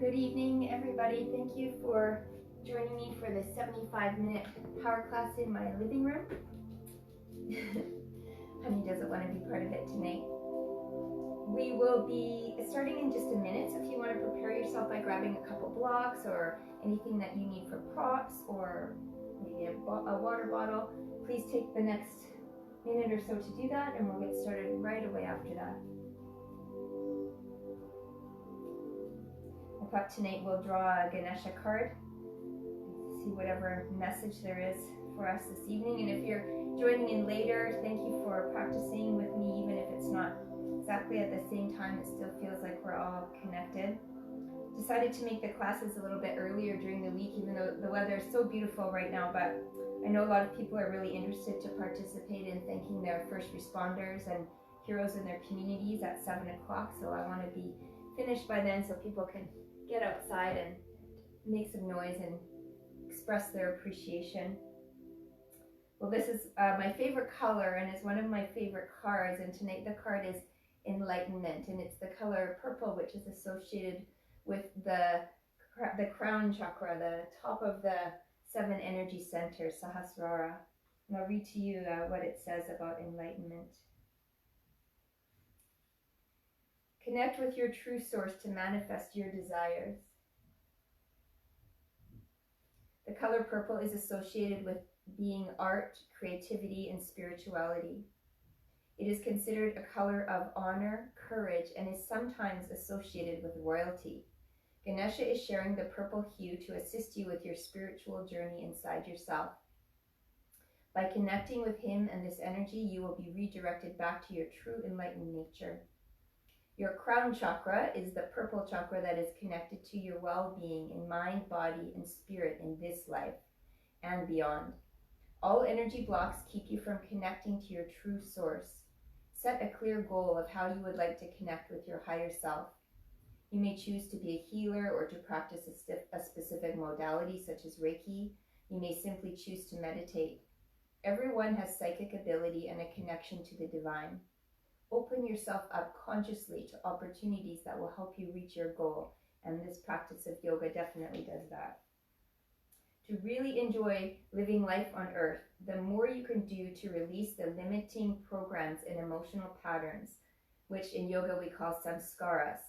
Good evening, everybody. Thank you for joining me for this 75-minute power class in my living room. Honey doesn't want to be part of it tonight. We will be starting in just a minute, so if you want to prepare yourself by grabbing a couple blocks or anything that you need for props or maybe a water bottle, please take the next minute or so to do that, and we'll get started right away after that. I thought tonight we'll draw a Ganesha card, see whatever message there is for us this evening. And if you're joining in later, thank you for practicing with me, even if it's not exactly at the same time, it still feels like we're all connected. Decided to make the classes a little bit earlier during the week, even though the weather is so beautiful right now, but I know a lot of people are really interested to participate in thanking their first responders and heroes in their communities at 7 o'clock, so I want to be finished by then so people can get outside and make some noise and express their appreciation. Well, this is my favorite color, and it's one of my favorite cards, and tonight the card is Enlightenment, and it's the color purple, which is associated with the crown chakra, the top of the 7 energy centers, Sahasrara. And I'll read to you what it says about enlightenment. Connect with your true source to manifest your desires. The color purple is associated with being art, creativity, and spirituality. It is considered a color of honor, courage, and is sometimes associated with royalty. Ganesha is sharing the purple hue to assist you with your spiritual journey inside yourself. By connecting with him and this energy, you will be redirected back to your true enlightened nature. Your crown chakra is the purple chakra that is connected to your well-being in mind, body, and spirit in this life and beyond. All energy blocks keep you from connecting to your true source. Set a clear goal of how you would like to connect with your higher self. You may choose to be a healer or to practice a specific modality such as Reiki. You may simply choose to meditate. Everyone has psychic ability and a connection to the divine. Open yourself up consciously to opportunities that will help you reach your goal, and this practice of yoga definitely does that. To really enjoy living life on earth, the more you can do to release the limiting programs and emotional patterns, which in yoga we call samskaras,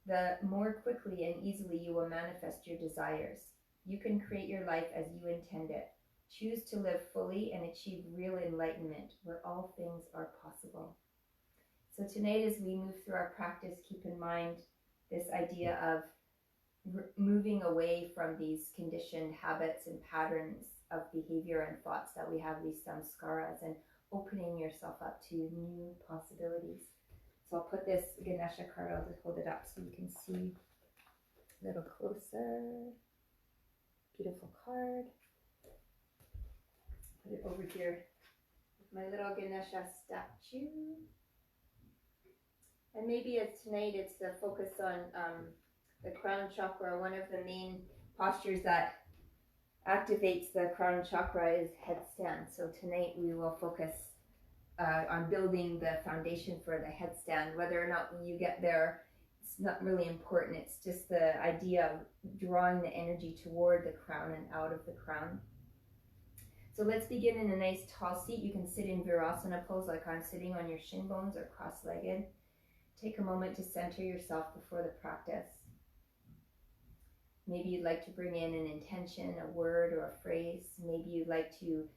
the more quickly and easily you will manifest your desires. You can create your life as you intend it. Choose to live fully and achieve real enlightenment, where all things are possible. So tonight, as we move through our practice, keep in mind this idea of moving away from these conditioned habits and patterns of behavior and thoughts that we have, these samskaras, and opening yourself up to new possibilities. So I'll put this Ganesha card, I'll just hold it up so you can see a little closer. Beautiful card. Put it over here with my little Ganesha statue. And maybe tonight it's the focus on the crown chakra. One of the main postures that activates the crown chakra is headstand. So tonight we will focus on building the foundation for the headstand. Whether or not you get there, it's not really important. It's just the idea of drawing the energy toward the crown and out of the crown. So let's begin in a nice tall seat. You can sit in Virasana pose like I'm sitting on your shin bones or cross-legged. Take a moment to center yourself before the practice. Maybe you'd like to bring in an intention, a word or a phrase. Maybe you'd like to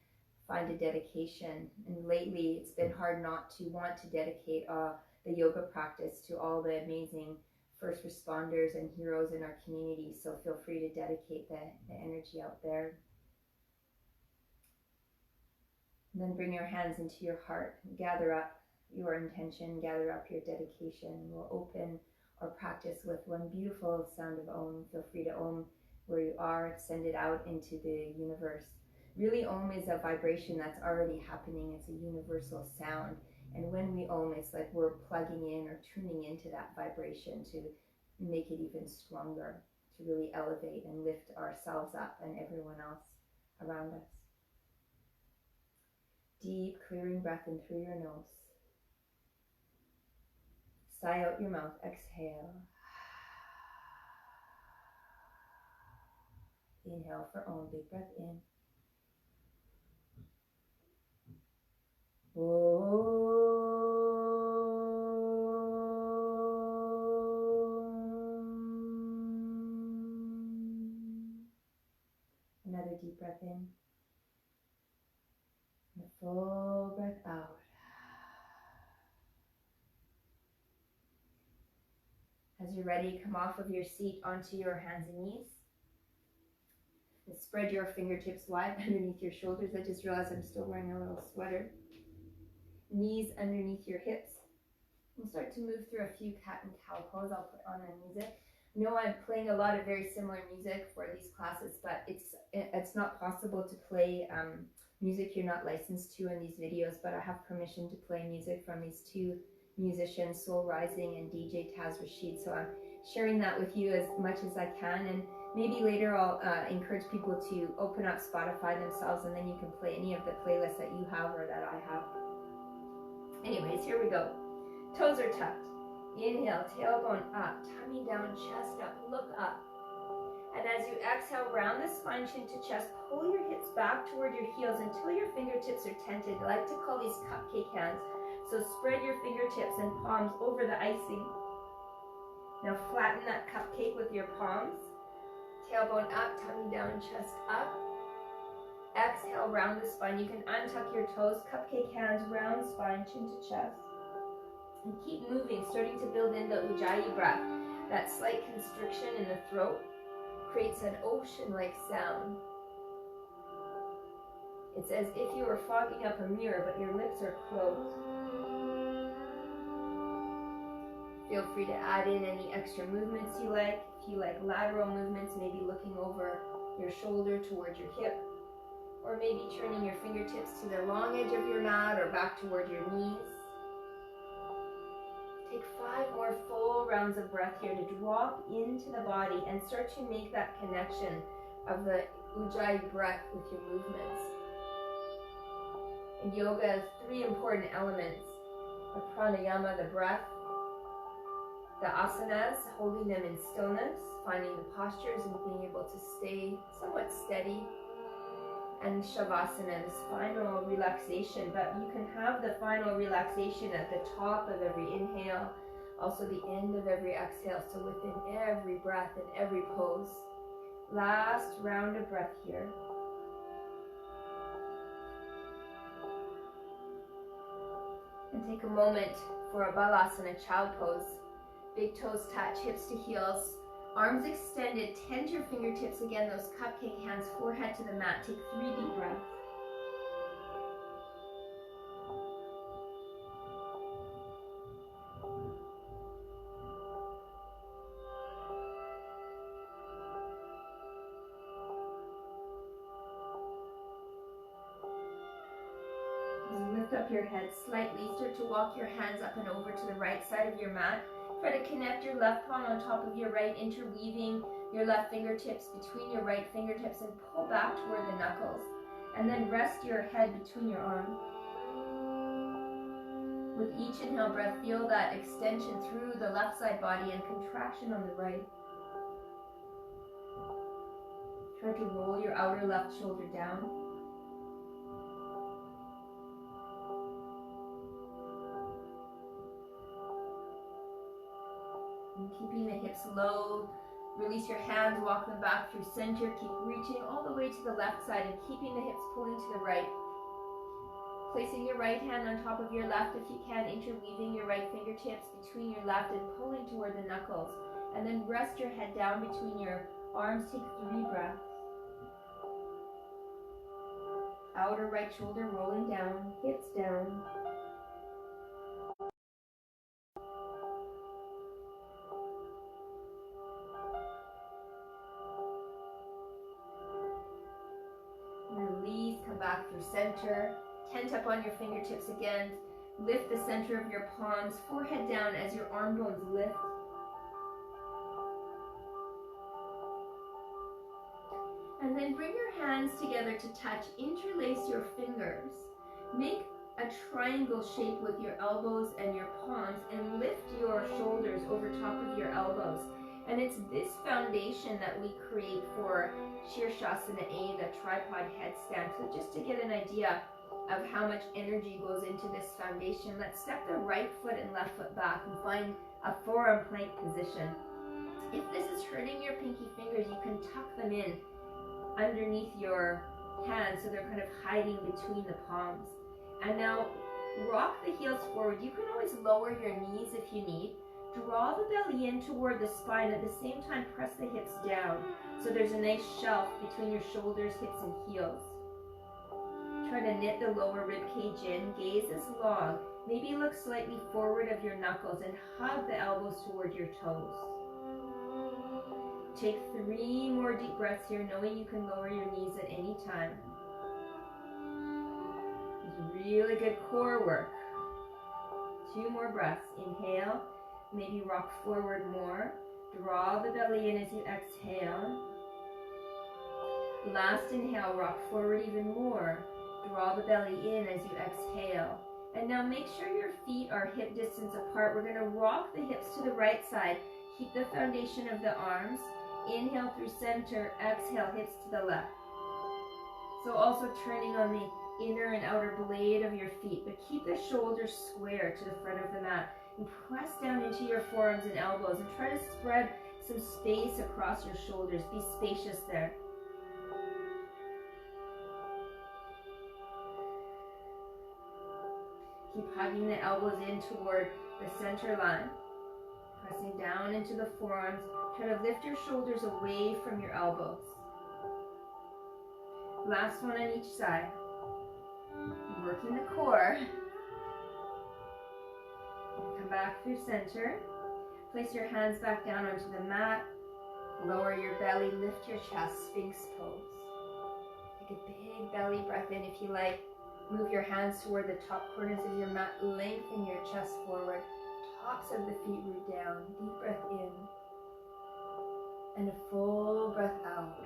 find a dedication. And lately it's been hard not to want to dedicate the yoga practice to all the amazing first responders and heroes in our community. So feel free to dedicate the energy out there. And then bring your hands into your heart. Gather up your intention, gather up your dedication. We'll open or practice with one beautiful sound of Om. Feel free to Om where you are, send it out into the universe. Really, Om is a vibration that's already happening. It's a universal sound. And when we Om, it's like we're plugging in or tuning into that vibration to make it even stronger, to really elevate and lift ourselves up and everyone else around us. Deep, clearing breath in through your nose. Sigh out your mouth, exhale. Inhale for Om. Big breath in. Another deep breath in. And a full breath out. As you're ready, come off of your seat onto your hands and knees. And spread your fingertips wide underneath your shoulders. I just realized I'm still wearing a little sweater. Knees underneath your hips. We'll start to move through a few cat and cow pose. I'll put on the music. I know I'm playing a lot of very similar music for these classes, but it's not possible to play music you're not licensed to in these videos, but I have permission to play music from these two musicians, Soul Rising and DJ Rashid. So I'm sharing that with you as much as I can, and maybe later I'll encourage people to open up Spotify themselves, and then you can play any of the playlists that you have or that I have. Anyways, here we go. Toes are tucked. Inhale, tailbone up, tummy down, chest up, look up. And as you exhale, round the spine, chin to chest, pull your hips back toward your heels until your fingertips are tented. I like to call these cupcake hands. So spread your fingertips and palms over the icing. Now flatten that cupcake with your palms. Tailbone up, tummy down, chest up. Exhale, round the spine. You can untuck your toes, cupcake hands, round spine, chin to chest. And keep moving, starting to build in the Ujjayi breath. That slight constriction in the throat creates an ocean-like sound. It's as if you were fogging up a mirror, but your lips are closed. Feel free to add in any extra movements you like. If you like lateral movements, maybe looking over your shoulder toward your hip, or maybe turning your fingertips to the long edge of your mat or back toward your knees. Take 5 more full rounds of breath here to drop into the body and start to make that connection of the Ujjayi breath with your movements. In yoga, has 3 important elements: the pranayama, the breath; the asanas, holding them in stillness, finding the postures and being able to stay somewhat steady; and shavasana, this final relaxation. But you can have the final relaxation at the top of every inhale, also the end of every exhale, so within every breath and every pose. Last round of breath here. And take a moment for a balasana, child pose. Big toes touch, hips to heels, arms extended. Tend your fingertips again, those cupcake hands, forehead to the mat. Take 3 deep breaths. Lift up your head slightly. Start to walk your hands up and over to the right side of your mat. Try to connect your left palm on top of your right, interweaving your left fingertips between your right fingertips, and pull back toward the knuckles. And then rest your head between your arms. With each inhale breath, feel that extension through the left side body and contraction on the right. Try to roll your outer left shoulder down. And keeping the hips low, release your hands, walk them back through center. Keep reaching all the way to the left side and keeping the hips pulling to the right. Placing your right hand on top of your left if you can, interweaving your right fingertips between your left and pulling toward the knuckles. And then rest your head down between your arms. Take 3 breaths. Outer right shoulder rolling down, hips down. Release, come back through center. Tent up on your fingertips again. Lift the center of your palms, forehead down as your arm bones lift. And then bring your hands together to touch. Interlace your fingers. Make a triangle shape with your elbows and your palms, and lift your shoulders over top of your elbows. And it's this foundation that we create for Shirshasana A, the tripod headstand. So just to get an idea of how much energy goes into this foundation, let's step the right foot and left foot back and find a forearm plank position. If this is hurting your pinky fingers, you can tuck them in underneath your hands so they're kind of hiding between the palms. And now rock the heels forward. You can always lower your knees if you need. Draw the belly in toward the spine. At the same time, press the hips down so there's a nice shelf between your shoulders, hips, and heels. Try to knit the lower rib cage in. Gaze is long. Maybe look slightly forward of your knuckles and hug the elbows toward your toes. Take 3 more deep breaths here, knowing you can lower your knees at any time. It's really good core work. 2 more breaths. Inhale. Maybe rock forward more. Draw the belly in as you exhale. Last inhale, rock forward even more. Draw the belly in as you exhale. And now make sure your feet are hip distance apart. We're going to rock the hips to the right side. Keep the foundation of the arms. Inhale through center. Exhale, hips to the left. So also turning on the inner and outer blade of your feet. But keep the shoulders square to the front of the mat. And press down into your forearms and elbows and try to spread some space across your shoulders. Be spacious there. Keep hugging the elbows in toward the center line. Pressing down into the forearms. Try to lift your shoulders away from your elbows. Last one on each side. Working the core. Come back through center. Place your hands back down onto the mat. Lower your belly, lift your chest, Sphinx pose. Take a big belly breath in if you like. Move your hands toward the top corners of your mat. Lengthen your chest forward. Tops of the feet root down. Deep breath in. And a full breath out.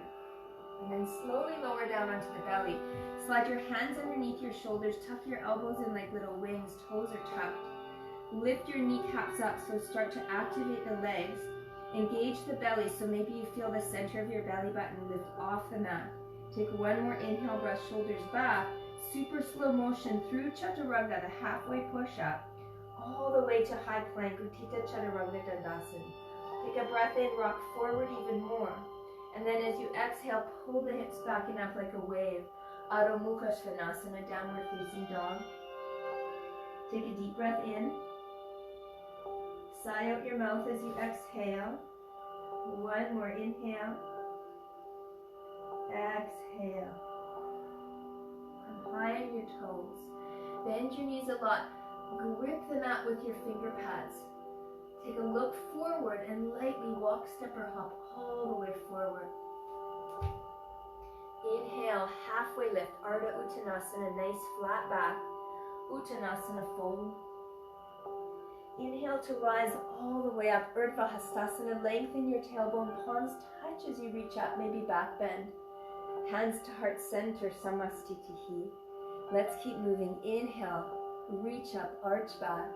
And then slowly lower down onto the belly. Slide your hands underneath your shoulders. Tuck your elbows in like little wings. Toes are tucked. Lift your kneecaps up, so start to activate the legs. Engage the belly, so maybe you feel the center of your belly button lift off the mat. Take 1 more inhale, breath shoulders back. Super slow motion through Chaturanga, the halfway push-up, all the way to high plank, Utthita Chaturanga Dandasana. Take a breath in, rock forward even more. And then as you exhale, pull the hips back and up like a wave. Adho Mukha Svanasana, downward facing dog. Take a deep breath in. Sigh out your mouth as you exhale. 1 more inhale. Exhale. Come high on your toes. Bend your knees a lot. Grip the mat with your finger pads. Take a look forward and lightly walk, step, or hop all the way forward. Inhale, halfway lift, Ardha Uttanasana, nice flat back. Uttanasana fold. Inhale to rise all the way up, Urdhva Hastasana, lengthen your tailbone, palms touch as you reach up, maybe back bend. Hands to heart center, Samastitihi. Let's keep moving. Inhale, reach up, arch back.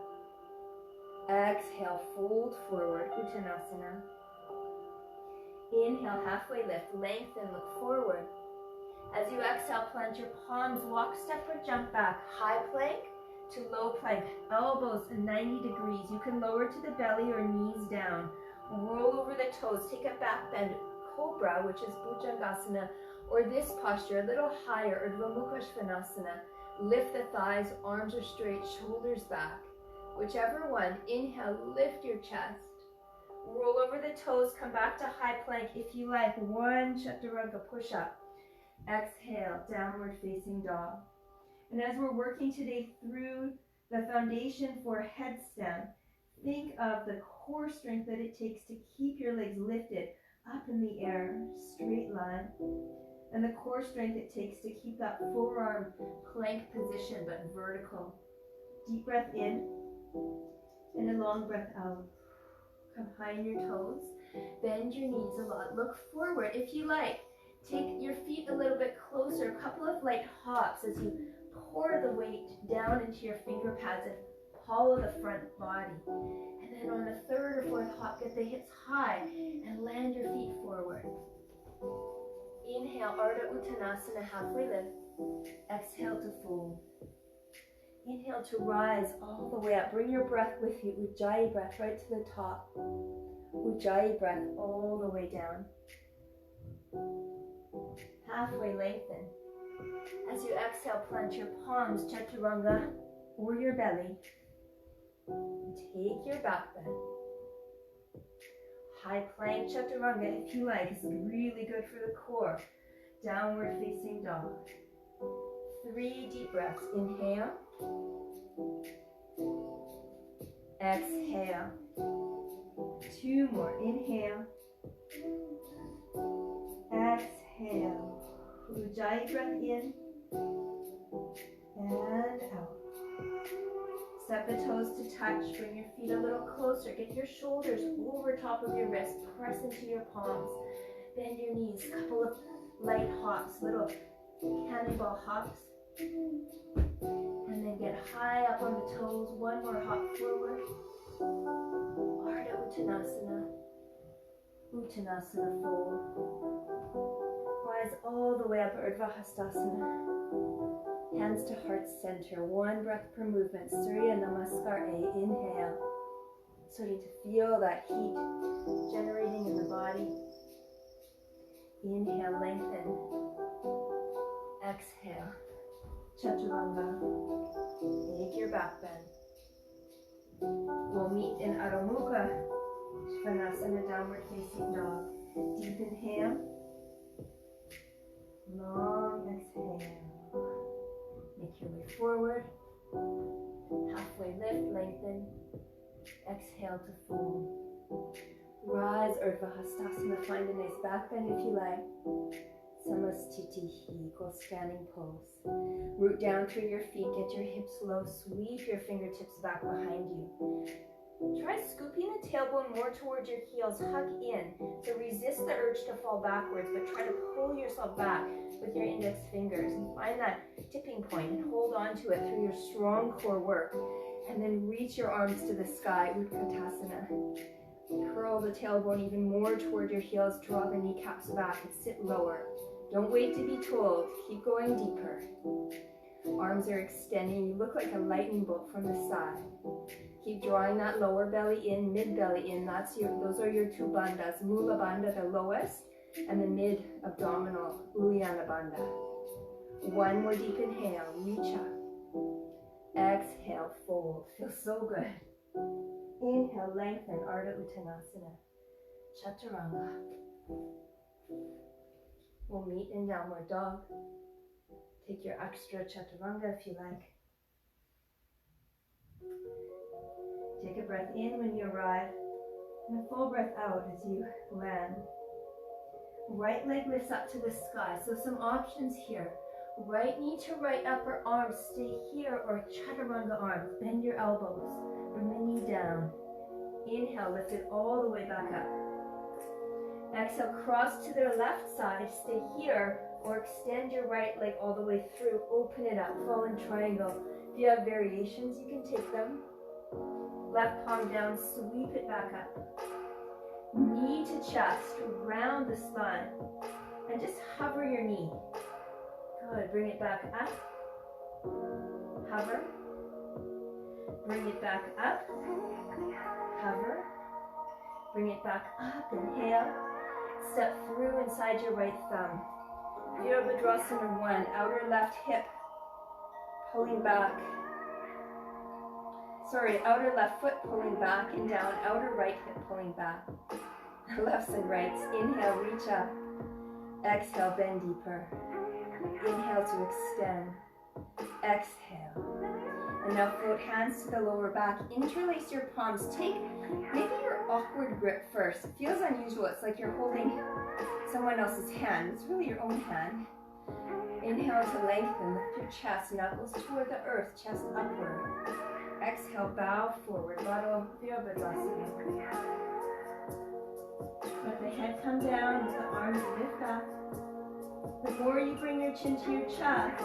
Exhale, fold forward, Uttanasana. Inhale, halfway lift, lengthen, look forward. As you exhale, plant your palms, walk, step, or jump back. High plank to low plank, elbows 90 degrees. You can lower to the belly or knees down. Roll over the toes, take a back bend, cobra, which is Bhujangasana, or this posture, a little higher, Urdhva Mukha Svanasana. Lift the thighs, arms are straight, shoulders back. Whichever one. Inhale, lift your chest. Roll over the toes, come back to high plank if you like. 1 Chaturanga push-up. Exhale, downward facing dog. And as we're working today through the foundation for headstand, think of the core strength that it takes to keep your legs lifted up in the air, straight line. And the core strength it takes to keep that forearm plank position, but vertical. Deep breath in, and a long breath out. Come high on your toes. Bend your knees a lot. Look forward if you like. Take your feet a little bit closer. A couple of light hops as you pour the weight down into your finger pads and hollow the front body. And then on the 3rd or 4th hop, get the hips high and land your feet forward. Inhale, Ardha Uttanasana, halfway lift. Exhale to fold. Inhale to rise all the way up. Bring your breath with you. Ujjayi breath right to the top. Ujjayi breath all the way down. Halfway lengthen. As you exhale, plant your palms, chaturanga, or your belly. Take your back bend. High plank chaturanga, if you like, is really good for the core. Downward facing dog. 3 deep breaths. Inhale. Exhale. 2 more. Inhale. Exhale. Ujjayi breath in and out. Step the toes to touch. Bring your feet a little closer. Get your shoulders over top of your wrists. Press into your palms. Bend your knees. Couple of light hops, little cannonball hops. And then get high up on the toes. 1 more hop forward. Ardha Uttanasana. Uttanasana fold. Rise all the way up, Urdhva Hastasana. Hands to heart center. 1 breath per movement. Surya Namaskar A. Inhale. Starting to feel that heat generating in the body. Inhale, lengthen. Exhale. Chaturanga. Take your back bend. We'll meet in Adho Mukha Svanasana, downward facing dog. Deep inhale. Long exhale. Make your way forward. Halfway lift, lengthen. Exhale to fold. Rise, Urdhva Hastasana. Find a nice back bend if you like. Samastitihi, equal standing pose. Root down through your feet. Get your hips low. Sweep your fingertips back behind you. Try scooping the tailbone more towards your heels. Hug in. So resist the urge to fall backwards, but try to pull yourself back with your index fingers. And find that tipping point and hold on to it through your strong core work. And then reach your arms to the sky, Utkatasana. Curl the tailbone even more toward your heels. Draw the kneecaps back and sit lower. Don't wait to be told. Keep going deeper. Arms are extending. You look like a lightning bolt from the side. Keep drawing that lower belly in, mid belly in. Those are your 2 bandhas. Mula bandha, the lowest, and the mid abdominal, Uddiyana bandha. 1 more deep inhale. Reach up. Exhale, fold. Feels so good. Inhale, lengthen. Ardha Uttanasana. Chaturanga. We'll meet in downward dog. Take your extra chaturanga if you like. Take a breath in when you arrive, and a full breath out as you land. Right leg lifts up to the sky, so some options here. Right knee to right upper arm, stay here, or chaturanga arms. Bend your elbows, bring the knee down. Inhale, lift it all the way back up. Exhale, cross to the left side, stay here, or extend your right leg all the way through. Open it up, fallen triangle. If you have variations, you can take them. Left palm down, sweep it back up. Knee to chest, round the spine. And just hover your knee. Good, bring it back up. Hover. Bring it back up. Hover. Bring it back up, inhale. Step through inside your right thumb. Virabhadrasana 1, outer left hip pulling back. Outer left foot pulling back and down, outer right hip pulling back. Lefts and rights. Inhale, reach up. Exhale, bend deeper. Inhale to extend. Exhale. And now float hands to the lower back. Interlace your palms. Take maybe your awkward grip first. It feels unusual. It's like you're holding someone else's hand. It's really your own hand. Inhale to lengthen. Lift your chest. Knuckles toward the earth. Chest upward. Exhale, bow forward. Baddha Virabhadrasana. Let the head come down. Let the arms lift up. The more you bring your chin to your chest,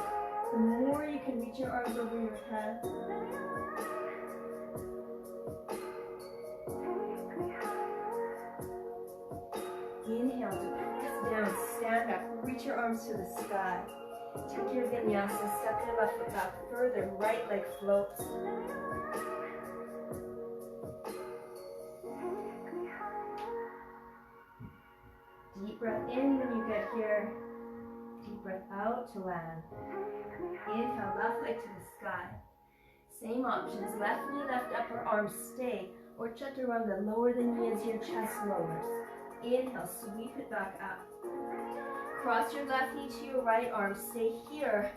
the more you can reach your arms over your head. Inhale to press down, stand up, reach reach your arms to the sky. Take your vinyasa, step your left foot back further, right leg floats. Deep breath in when you get here. Deep breath out to land. Inhale, left leg to the sky. Same options, left knee, left upper arm, stay. Or chaturanga, lower the knee as your chest lowers. Inhale, sweep it back up. Cross your left knee to your right arm, stay here.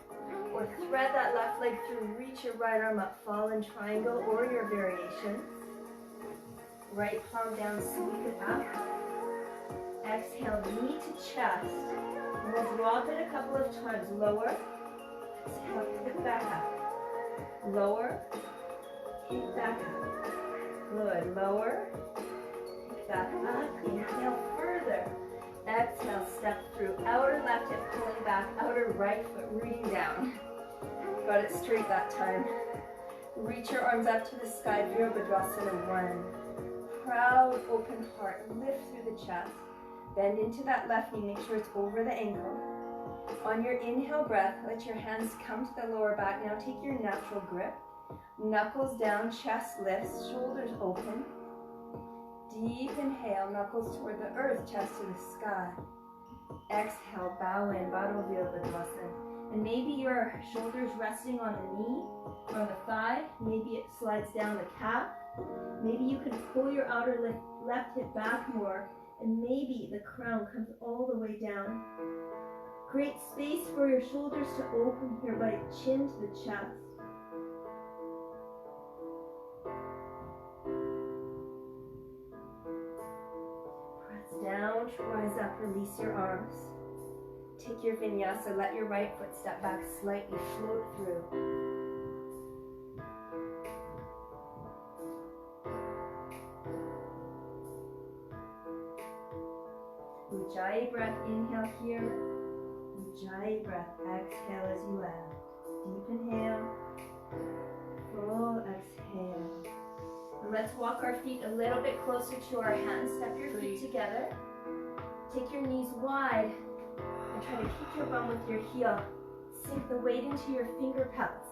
Or thread that left leg through, reach your right arm up, fallen triangle or your variation. Right palm down, sweep it up. Exhale, knee to chest. And we'll drop it a couple of times. Lower. Exhale, pick back up. Lower. Pick back up. Good. Lower. Pick back up. Inhale further. Exhale, step through. Outer left hip pulling back. Outer right foot rooting down. Got it straight that time. Reach your arms up to the sky. Virabhadrasana 1. Proud, open heart. Lift through the chest. Bend into that left knee, make sure it's over the ankle. On your inhale breath, let your hands come to the lower back. Now take your natural grip. Knuckles down, chest lifts, shoulders open. Deep inhale, knuckles toward the earth, chest to the sky. Exhale, bow in, Baddha Virabhadrasana. And maybe your shoulders resting on the knee or on the thigh. Maybe it slides down the calf. Maybe you can pull your outer left hip back more. And maybe the crown comes all the way down. Create space for your shoulders to open here by chin to the chest. Press down to rise up, release your arms. Take your vinyasa, let your right foot step back slightly, float through. Ujjayi breath, inhale here. Ujjayi breath, exhale as you land. Deep inhale, full exhale. And let's walk our feet a little bit closer to our hands. Step your feet together. Take your knees wide and try to kick your bum with your heel. Sink the weight into your finger pads.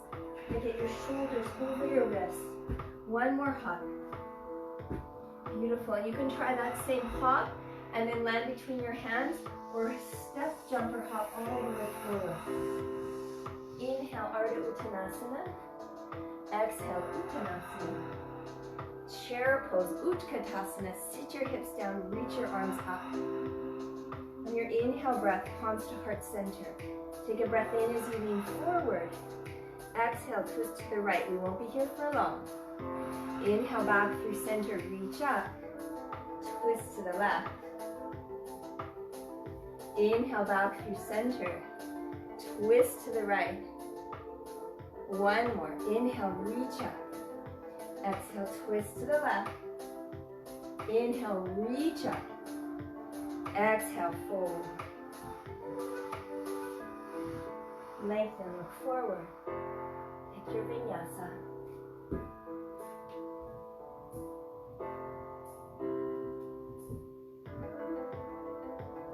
And get your shoulders over your wrists. One more hop. Beautiful. You can try that same hop and then land between your hands, or a step, jump, or hop all the way forward. Inhale, Ardha Uttanasana. Exhale, Uttanasana. Chair pose, Utkatasana. Sit your hips down, reach your arms up. On your inhale breath, palms to heart center. Take a breath in as you lean forward. Exhale, twist to the right. We won't be here for long. Inhale back through center, reach up. Twist to the left. Inhale back through center. Twist to the right. One more. Inhale, reach up. Exhale, twist to the left. Inhale, reach up. Exhale, fold. Lengthen, look forward. Pick your vinyasa.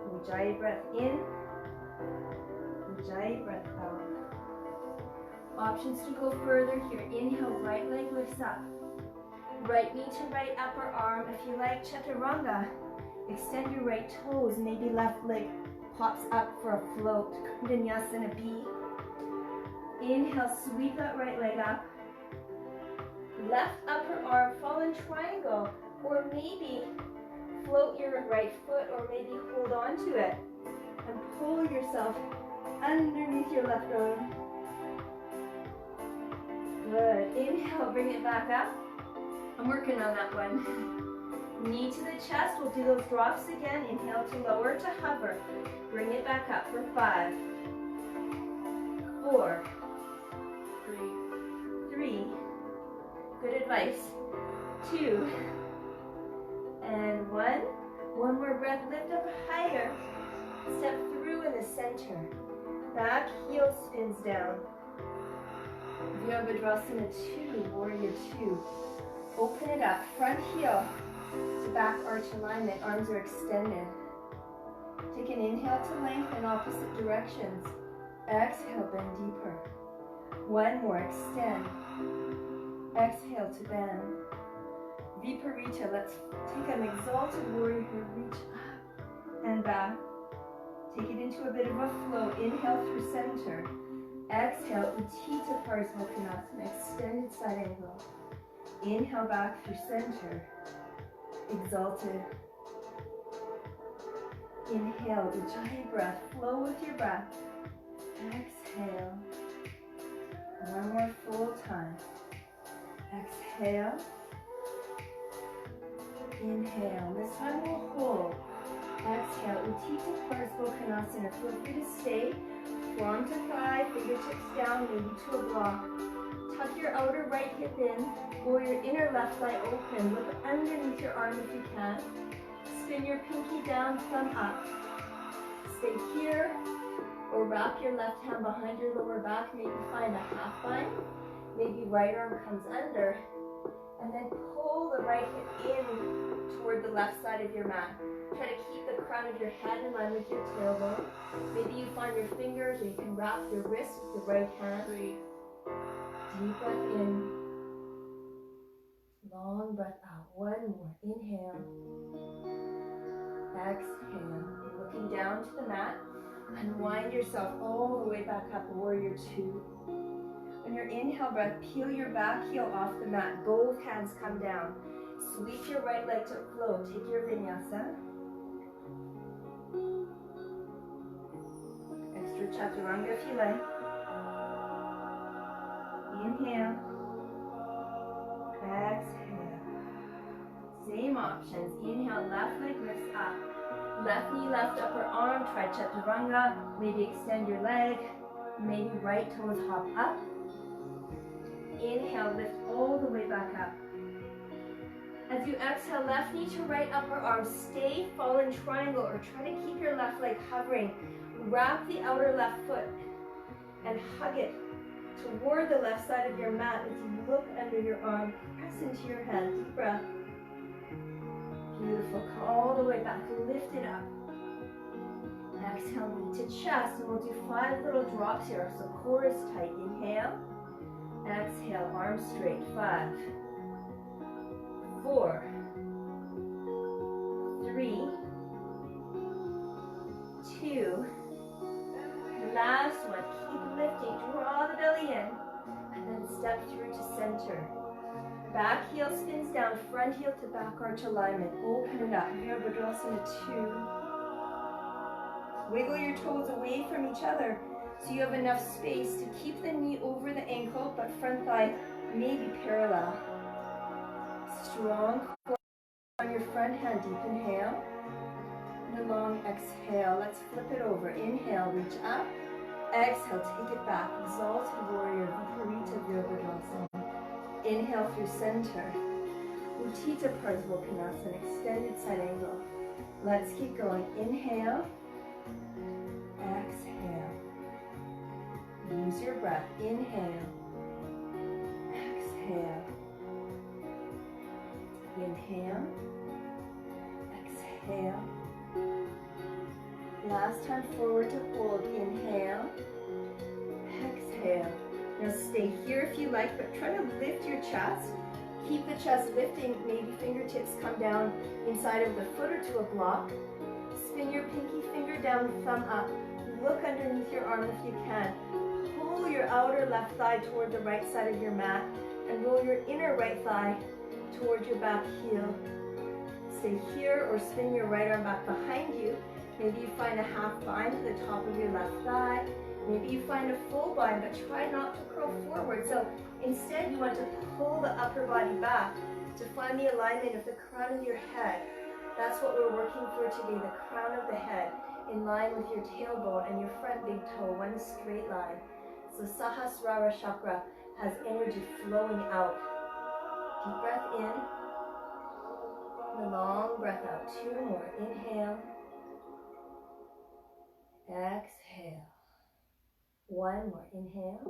Ujjayi breath in, Ujjayi breath out. Options to go further here. Inhale, right leg lifts up. Right knee to right upper arm. If you like chaturanga, extend your right toes. Maybe left leg pops up for a float. Vinyasana B. Inhale, sweep that right leg up. Left upper arm, fallen triangle. Or maybe float your right foot, or maybe hold on to it and pull yourself underneath your left arm. Good. Inhale, bring it back up. I'm working on that one. Knee to the chest. We'll do those drops again. Inhale to lower to hover. Bring it back up for 5, 4, 3. Good advice. 2. And 1. One more breath, lift up higher. Step through in the center. Back heel spins down. Virabhadrasana 2, warrior 2. Open it up, front heel to back arch alignment. Arms are extended. Take an inhale to lengthen opposite directions. Exhale, bend deeper. One more, extend. Exhale to bend. Viparita, let's take an exalted warrior here. Reach up and back. Take it into a bit of a flow. Inhale through center. Exhale, Uttita Parsvakonasana, extended side angle. Inhale back through center. Exalted. Inhale, Ujjayi breath. Flow with your breath. Exhale. One more full time. Exhale. Inhale. This one will hold. Exhale. Uttita Parsvakonasana. Feel free to stay. Forearm to thigh, fingertips down, maybe to a block. Tuck your outer right hip in. Pull your inner left thigh open. Look underneath your arm if you can. Spin your pinky down, thumb up. Stay here, or wrap your left hand behind your lower back. Maybe find a half bind. Maybe right arm comes under. And then pull the right hip in toward the left side of your mat. Try to keep the crown of your head in line with your tailbone. Maybe you find your fingers, or you can wrap your wrist with the right hand. Deep breath in. Long breath out. One more. Inhale. Exhale. Looking down to the mat. Unwind yourself all the way back up. Warrior two. On your inhale breath, peel your back heel off the mat. Both hands come down. Sweep your right leg to flow. Take your vinyasa. Extra chaturanga if you like. Inhale. Exhale. Same options. Inhale, left leg lifts up. Left knee, left upper arm. Try chaturanga. Maybe extend your leg. Maybe right toes hop up. Inhale, lift all the way back up. As you exhale, left knee to right upper arm. Stay fallen triangle, or try to keep your left leg hovering. Wrap the outer left foot and hug it toward the left side of your mat as you look under your arm. Press into your head. Deep breath. Beautiful. Come all the way back. Lift it up. Exhale, knee to chest. And we'll do 5 little drops here. So core is tight. Inhale. Exhale. Arms straight. 5, 4, 3, 2. Last one. Keep lifting. Draw the belly in. And then step through to center. Back heel spins down. Front heel to back arch alignment. Open it up. Virabhadrasana 2. Wiggle your toes away from each other so you have enough space to keep the knee over the ankle, but front thigh may be parallel. Strong core on your front hand. Deep inhale. And a long exhale. Let's flip it over. Inhale, reach up. Exhale, take it back. Exalted warrior, Viparita Virabhadrasana. Inhale through center. Uttita Parsvakonasana, extended side angle. Let's keep going. Inhale. Exhale. Use your breath. Inhale. Exhale. Inhale. Exhale. Last time forward to hold. Inhale. Exhale. Now stay here if you like, but try to lift your chest. Keep the chest lifting. Maybe fingertips come down inside of the foot or to a block. Spin your pinky finger down, thumb up. Look underneath your arm if you can. Pull your outer left thigh toward the right side of your mat and roll your inner right thigh toward your back heel. Stay here or spin your right arm back behind you. Maybe you find a half bind at the top of your left thigh. Maybe you find a full bind, but try not to curl forward. So instead, you want to pull the upper body back to find the alignment of the crown of your head. That's what we're working for today, the crown of the head, in line with your tailbone and your front big toe, one straight line. So Sahasrara chakra has energy flowing out. Deep breath in, and a long breath out. 2 more. Inhale. Exhale. 1 more. Inhale.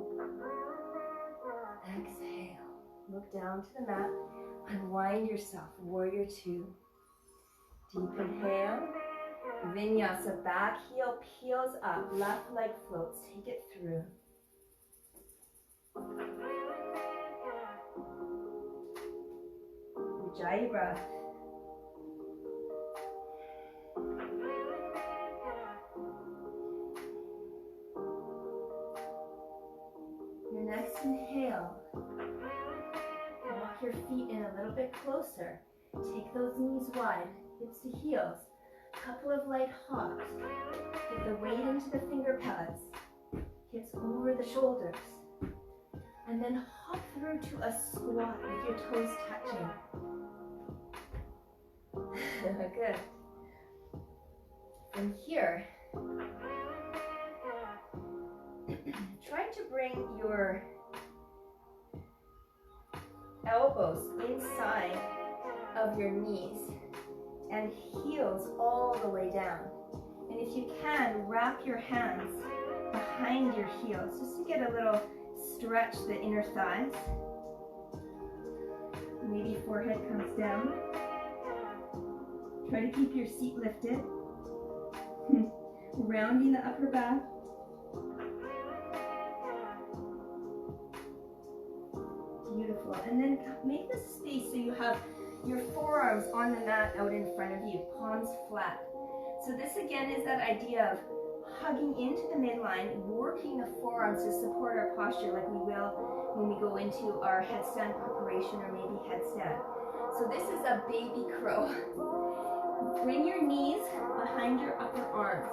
Exhale. Look down to the mat. Unwind yourself. Warrior 2. Deep inhale. Vinyasa, back heel peels up, left leg floats, take it through. Ujjayi breath. Your next inhale, walk your feet in a little bit closer. Take those knees wide, hips to heels. Couple of light hops. Get the weight into the finger pads. Hips over the shoulders. And then hop through to a squat with your toes touching. Good. From here, try to bring your elbows inside of your knees and heels all the way down. And if you can, wrap your hands behind your heels just to get a little stretch the inner thighs. Maybe forehead comes down. Try to keep your seat lifted. Rounding the upper back. Beautiful. And then make the space so you have your forearms on the mat out in front of you, palms flat. So this again is that idea of hugging into the midline, working the forearms to support our posture like we will when we go into our headstand preparation or maybe headstand. So this is a baby crow. Bring your knees behind your upper arms.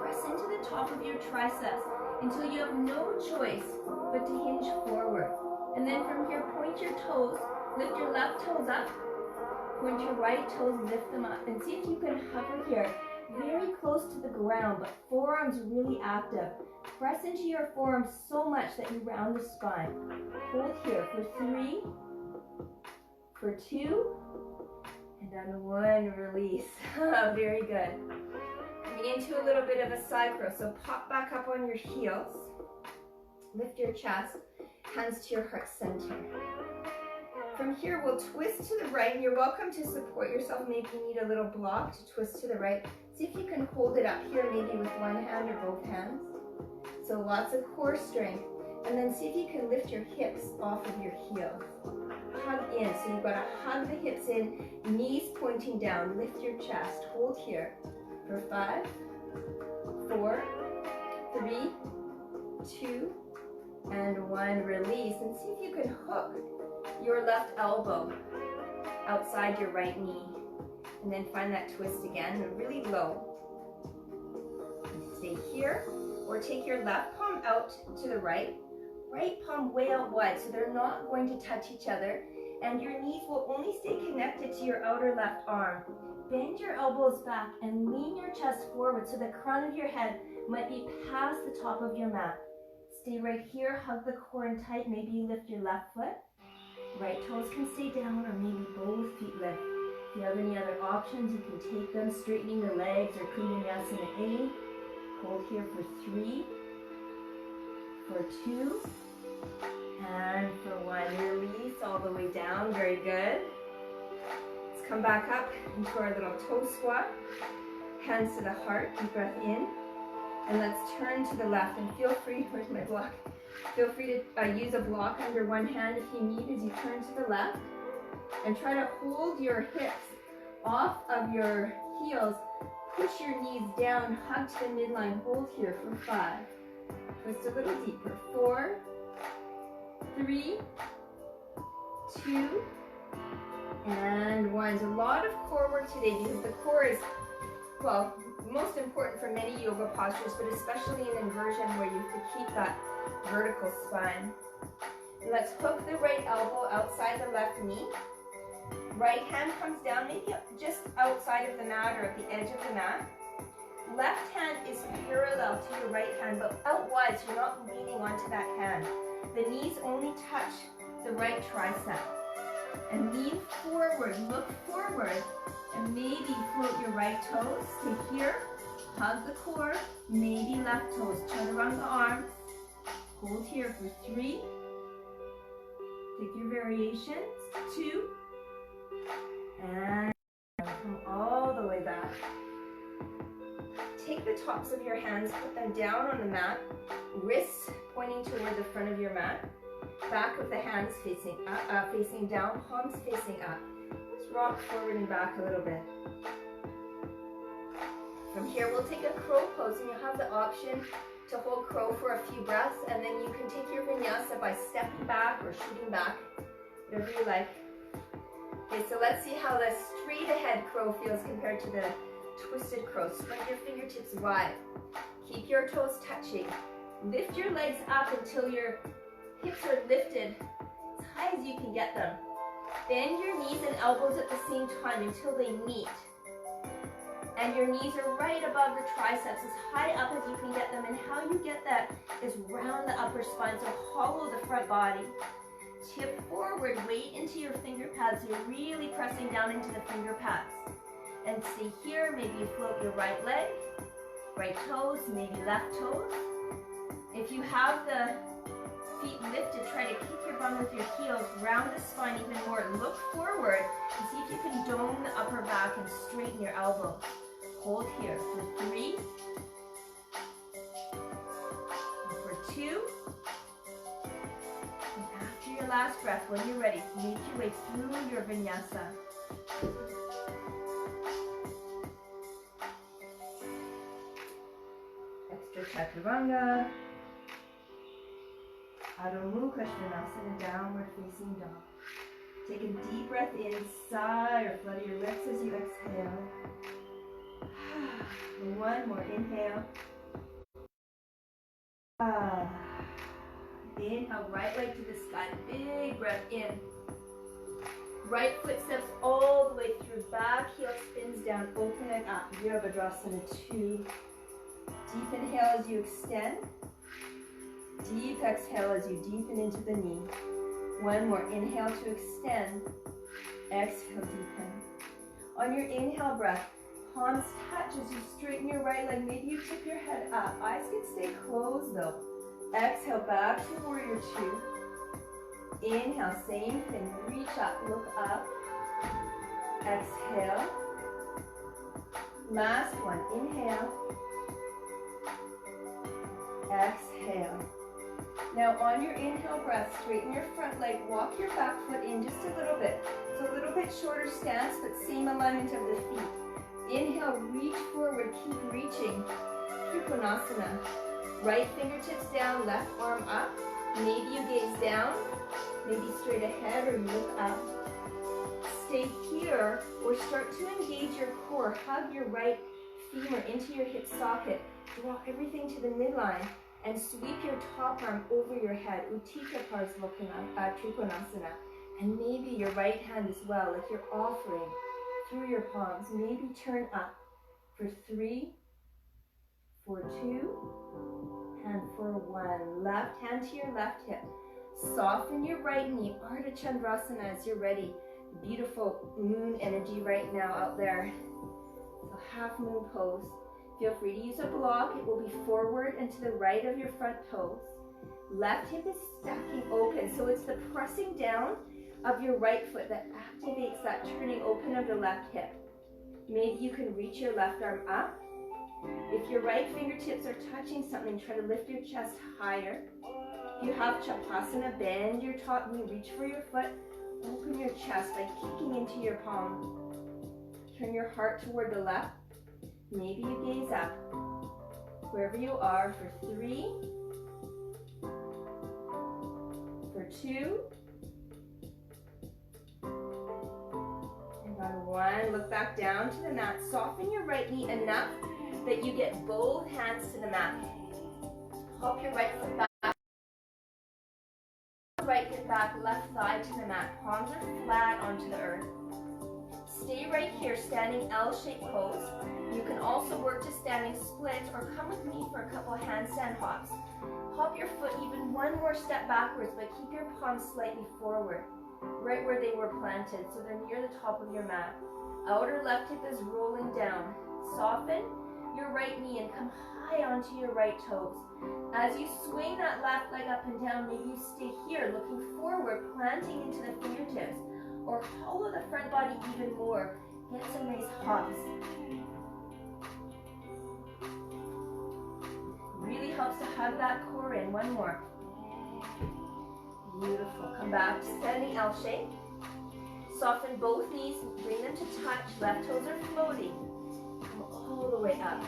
Press into the top of your triceps until you have no choice but to hinge forward. And then from here, point your toes, lift your left toes up, point your right toes, lift them up, and see if you can hover here, very close to the ground, but forearms really active. Press into your forearms so much that you round the spine. Hold here for 3, for 2, and on 1, release. Very good. Coming into a little bit of a side crow, so pop back up on your heels, lift your chest, hands to your heart center. From here, we'll twist to the right, and you're welcome to support yourself. Maybe you need a little block to twist to the right. See if you can hold it up here, maybe with one hand or both hands. So lots of core strength. And then see if you can lift your hips off of your heels. Hug in, so you've got to hug the hips in, knees pointing down, lift your chest. Hold here for 5, 4, 3, 2, and 1. Release, and see if you can hook your left elbow outside your right knee, and then find that twist again, really low. Stay here, or take your left palm out to the right palm way out wide, so they're not going to touch each other, and your knees will only stay connected to your outer left arm. Bend your elbows back and lean your chest forward so the crown of your head might be past the top of your mat. Stay right here, hug the core in tight. Maybe you lift your left foot. Right toes can stay down, or maybe both feet lift. If you have any other options, you can take them, straightening the legs or Kundinyasana A. Hold here for 3, for 2, and for 1. Release all the way down. Very good. Let's come back up into our little toe squat. Hands to the heart. Deep breath in. And let's turn to the left, and feel free, where's my block? Feel free to use a block under one hand if you need as you turn to the left. And try to hold your hips off of your heels. Push your knees down, hug to the midline. Hold here for 5. Twist a little deeper. 4, 3, 2, and 1. There's a lot of core work today because the core is, well, most important for many yoga postures, but especially in inversion where you have to keep that vertical spine. And let's hook the right elbow outside the left knee. Right hand comes down, maybe just outside of the mat or at the edge of the mat. Left hand is parallel to your right hand, but out wide, so you're not leaning onto that hand. The knees only touch the right tricep. And lean forward, look forward, and maybe float your right toes. Stay here, hug the core, maybe left toes. Turn around the arms. Hold here for 3. Take your variations. 2. And come all the way back. the tops of your hands, put them down on the mat, wrists pointing toward the front of your mat, back of the hands facing up, facing down, palms facing up. Let's rock forward and back a little bit. From here, we'll take a crow pose, and you'll have the option to hold crow for a few breaths, and then you can take your vinyasa by stepping back or shooting back, whatever you like. Okay, so let's see how the straight ahead crow feels compared to the twisted crow. Spread your fingertips wide. Keep your toes touching. Lift your legs up until your hips are lifted as high as you can get them. Bend your knees and elbows at the same time until they meet. And your knees are right above the triceps, as high up as you can get them. And how you get that is round the upper spine, so hollow the front body. Tip forward, weight into your finger pads. You're really pressing down into the finger pads. And stay here. Maybe you float your right leg, right toes, maybe left toes. If you have the feet lifted, try to kick your bum with your heels, round the spine even more. Look forward and see if you can dome the upper back and straighten your elbows. Hold here for 3, and for 2, and after your last breath, when you're ready, make your way through your vinyasa. Extra chaturanga. Adho Mukha Svanasana, downward facing dog. Take a deep breath in, sigh or flutter your lips as you exhale. One more, inhale. Inhale, right leg to the sky, big breath in. Right foot steps all the way through, back heel spins down, open it up. Virabhadrasana 2. Deep inhale as you extend. Deep exhale as you deepen into the knee. One more, inhale to extend. Exhale, deepen. On your inhale breath, palms touch as you straighten your right leg. Maybe you tip your head up. Eyes can stay closed though. Exhale, back to warrior 2. Inhale, same thing. Reach up, look up. Exhale. Last one, inhale. Exhale. Now on your inhale breath, straighten your front leg, walk your back foot in just a little bit. It's a little bit shorter stance, but same alignment of the feet. Inhale, reach forward, keep reaching. Trikonasana. Right fingertips down, left arm up. Maybe you gaze down, maybe straight ahead, or you look up. Stay here, or start to engage your core. Hug your right femur into your hip socket. Draw everything to the midline. And sweep your top arm over your head. Utthita Trikonasana. And maybe your right hand as well, like you're offering through your palms. Maybe turn up for 3, for 2, and for 1. Left hand to your left hip. Soften your right knee. Ardha Chandrasana as you're ready. Beautiful moon energy right now out there. So half moon pose. Feel free to use a block. It will be forward and to the right of your front toes. Left hip is stacking open, so it's the pressing down of your right foot that activates that turning open of the left hip. Maybe you can reach your left arm up. If your right fingertips are touching something, try to lift your chest higher. If you have Chapasana, bend your top knee, reach for your foot. Open your chest by kicking into your palm. Turn your heart toward the left. Maybe you gaze up, wherever you are, for 3, for 2, and on 1. Look back down to the mat. Soften your right knee enough that you get both hands to the mat. Hop your right foot back, right hip back, left thigh to the mat. Palms are flat onto the earth. Stay right here, standing L-shaped pose. You can also work to standing splits or come with me for a couple of handstand hops. Hop your foot even one more step backwards, but keep your palms slightly forward, right where they were planted, so they're near the top of your mat. Outer left hip is rolling down. Soften your right knee and come high onto your right toes. As you swing that left leg up and down, maybe you stay here, looking forward, planting into the fingertips, or hollow the front body even more. Get some nice hops. helps to hug that core in. One more. Beautiful. Come back to standing L shape. Soften both knees, bring them to touch. Left toes are floating. Come all the way up.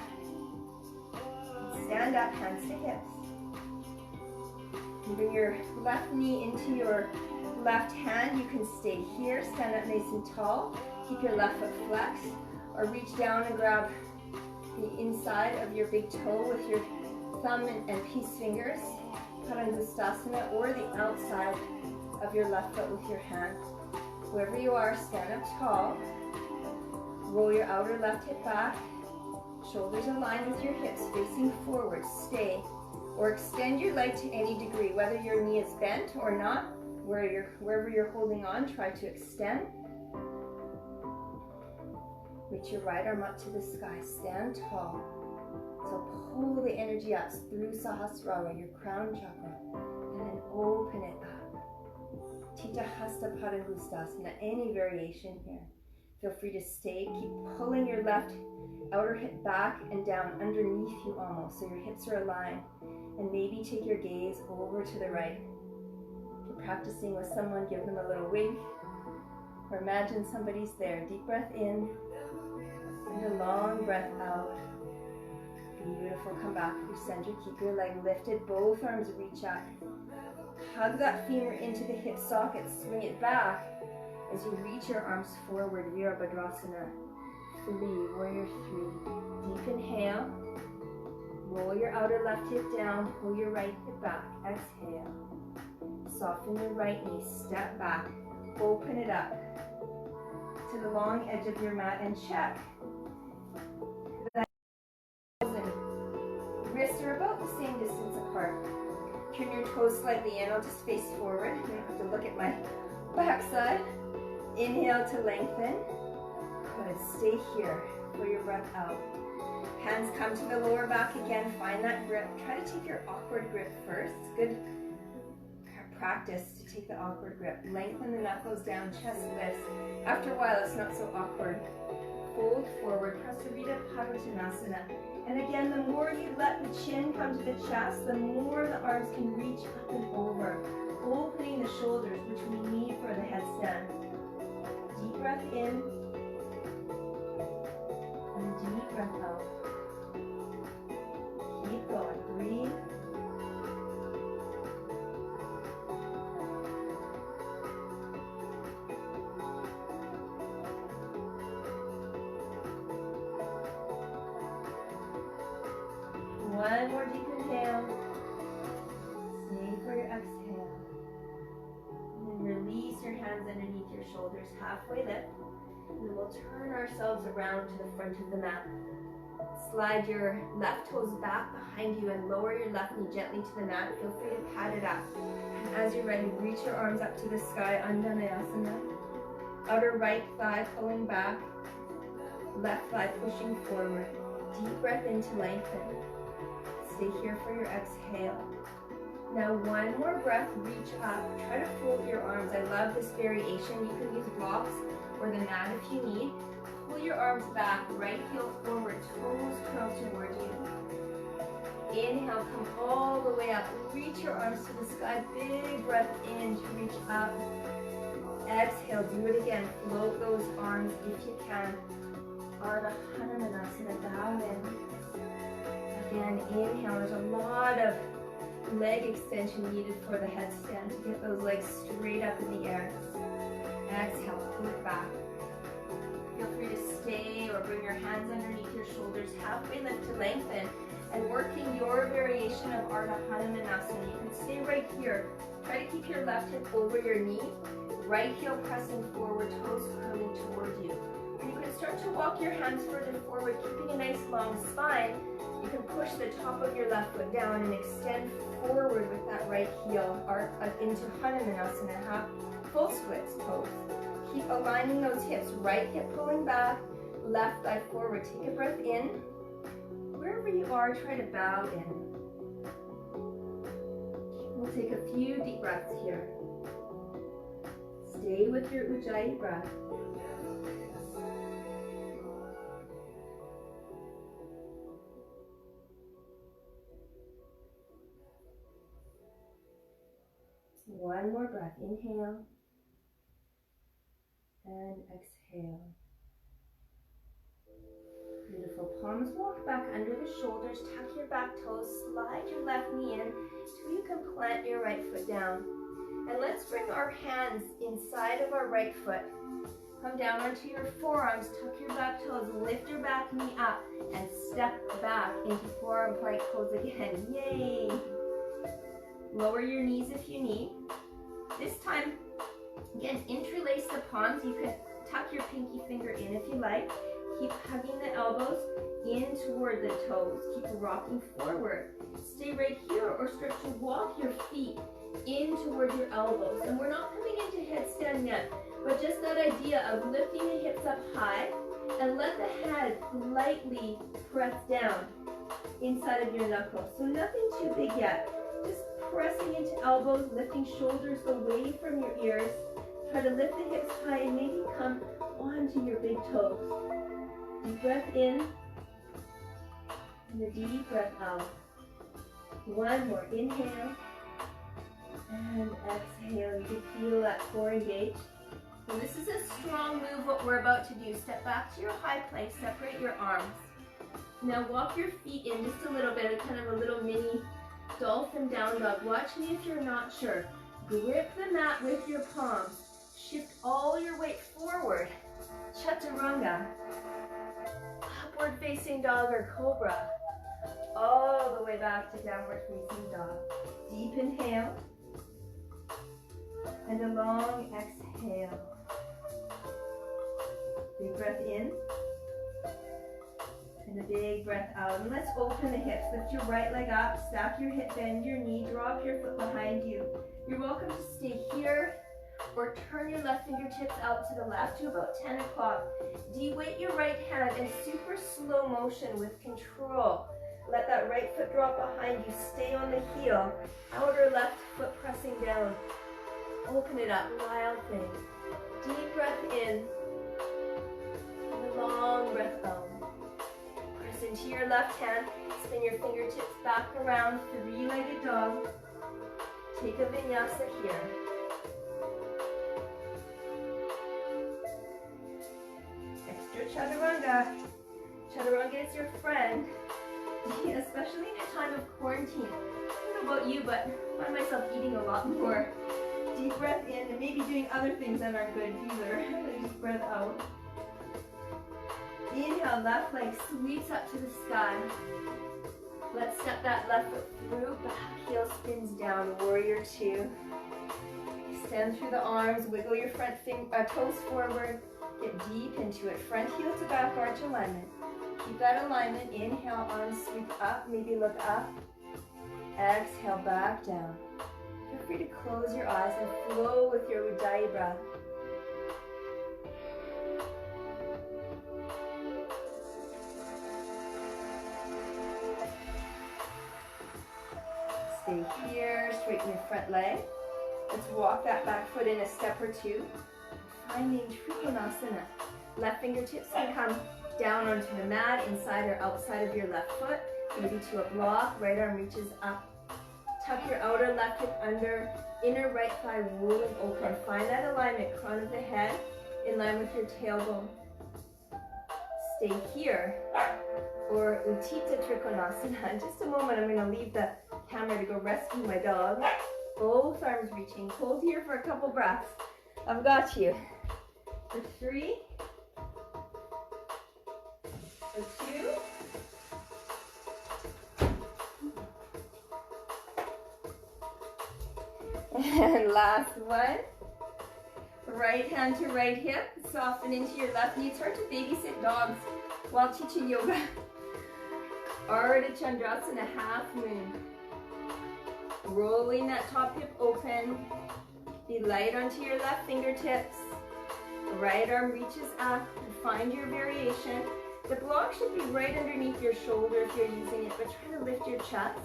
Stand up, hands to hips. And bring your left knee into your left hand. You can stay here, stand up nice and tall. Keep your left foot flexed, or reach down and grab the inside of your big toe with your thumb and peace fingers. Padangustasana, or the outside of your left foot with your hand. Wherever you are, stand up tall. Roll your outer left hip back. Shoulders aligned with your hips, facing forward. Stay. Or extend your leg to any degree, whether your knee is bent or not. Wherever you're holding on, try to extend. Reach your right arm up to the sky. Stand tall. So pull the energy up through Sahasrara, your crown chakra, and then open it up. Tita Hasta Padangustasana, any variation here. Feel free to stay. Keep pulling your left outer hip back and down underneath you almost, so your hips are aligned. And maybe take your gaze over to the right. If you're practicing with someone, give them a little wink, or imagine somebody's there. Deep breath in, and a long breath out. Beautiful. Come back to center. Keep your leg lifted. Both arms reach up. Hug that femur into the hip socket. Swing it back as you reach your arms forward. Virabhadrasana. 3, warrior 3. Deep inhale. Roll your outer left hip down. Pull your right hip back. Exhale. Soften your right knee. Step back. Open it up to the long edge of your mat and check. Wrists are about the same distance apart. Turn your toes slightly in. I'll just face forward. You don't have to look at my backside. Inhale to lengthen. Good. Stay here for your breath out. Hands come to the lower back again. Find that grip. Try to take your awkward grip first. Good practice to take the awkward grip. Lengthen the knuckles down, chest lifts. After a while, it's not so awkward. Fold forward. Prasarita Padottanasana. And again, the more you let the chin come to the chest, the more the arms can reach up and over, opening the shoulders, which we need for the headstand. Deep breath in, and deep breath out. Keep going. Breathe. One more deep inhale. Stay for your exhale. And then release your hands underneath your shoulders, halfway lift. And then we'll turn ourselves around to the front of the mat. Slide your left toes back behind you and lower your left knee gently to the mat. Feel free to pat it up. And as you're ready, reach your arms up to the sky, Andanayasana. Outer right thigh pulling back. Left thigh pushing forward. Deep breath in to lengthen. Stay here for your exhale. Now one more breath, reach up. Try to fold your arms. I love this variation. You can use blocks or the mat if you need. Pull your arms back, right heel forward, toes curl toward you. Inhale, come all the way up. Reach your arms to the sky. Big breath in to reach up. Exhale, do it again. Float those arms if you can. Ardha Hanumanasana, bow in. Again, inhale. There's a lot of leg extension needed for the headstand to get those legs straight up in the air. Exhale, pull it back. Feel free to stay or bring your hands underneath your shoulders, halfway lift to lengthen, and working your variation of Ardha Hanumanasana. You can stay right here. Try to keep your left hip over your knee, right heel pressing forward, toes curling toward you. And you can start to walk your hands further forward, keeping a nice long spine. You can push the top of your left foot down and extend forward with that right heel into Hanumanasana, half full splits pose. Keep aligning those hips, right hip pulling back, left thigh forward. Take a breath in. Wherever you are, try to bow in. We'll take a few deep breaths here. Stay with your Ujjayi breath. One more breath. Inhale and exhale. Beautiful. Palms walk back under the shoulders. Tuck your back toes. Slide your left knee in until you can plant your right foot down. And let's bring our hands inside of our right foot. Come down onto your forearms. Tuck your back toes. Lift your back knee up and step back into forearm plank pose again. Yay! Lower your knees if you need. This time, again, interlace the palms. You can tuck your pinky finger in if you like. Keep hugging the elbows in toward the toes. Keep rocking forward. Stay right here or start to walk your feet in toward your elbows. And we're not coming into headstand yet, but just that idea of lifting the hips up high and let the head lightly press down inside of your knuckles. So nothing too big yet. Just pressing into elbows, lifting shoulders away from your ears. Try to lift the hips high and maybe come onto your big toes. Deep breath in and a deep breath out. One more. Inhale and exhale. You can feel that core engage. So this is a strong move, what we're about to do. Step back to your high plank. Separate your arms. Now walk your feet in just a little bit, kind of a little mini dolphin down dog. Watch me if you're not sure. Grip the mat with your palms. Shift all your weight forward. Chaturanga. Upward facing dog or cobra. All the way back to downward facing dog. Deep inhale. And a long exhale. Big breath in. And a big breath out. And let's open the hips. Lift your right leg up. Stack your hip, bend your knee. Drop your foot behind you. You're welcome to stay here or turn your left fingertips out to the left to about 10 o'clock. De-weight your right hand in super slow motion with control. Let that right foot drop behind you. Stay on the heel. Outer left foot pressing down. Open it up. Wild thing. Deep breath in. And a long breath out. Press into your left hand. Spin your fingertips back around. Three-legged dog. Take a vinyasa here. Chaturanga. Chaturanga is your friend, especially in a time of quarantine. I don't know about you, but I find myself eating a lot more. Deep breath in, and maybe doing other things that aren't good either. Deep breath out. Inhale, left leg sweeps up to the sky. Let's step that left foot through, back heel spins down, warrior two. Extend through the arms, wiggle your front toes forward. Get deep into it. Front heel to back arch alignment. Keep that alignment. Inhale, arms sweep up. Maybe look up. Exhale, back down. Feel free to close your eyes and flow with your Ujjayi breath. Stay here. Straighten your front leg. Let's walk that back foot in a step or two. Finding Trikonasana. Left fingertips can come down onto the mat, inside or outside of your left foot, maybe to a block. Right arm reaches up. Tuck your outer left hip under, inner right thigh rolling open. Find that alignment, crown of the head in line with your tailbone. Stay here, or Uttita Trikonasana. In just a moment, I'm going to leave the camera to go rescue my dog. Both arms reaching. Hold here for a couple breaths. I've got you. For 3, for 2, and last one. Right hand to right hip, soften into your left knee. It's hard to babysit dogs while teaching yoga. Ardha Chandrasana, half moon. Rolling that top hip open. Be light onto your left fingertips. Right arm reaches up. Find your variation. The block should be right underneath your shoulder if you're using it, but try to lift your chest.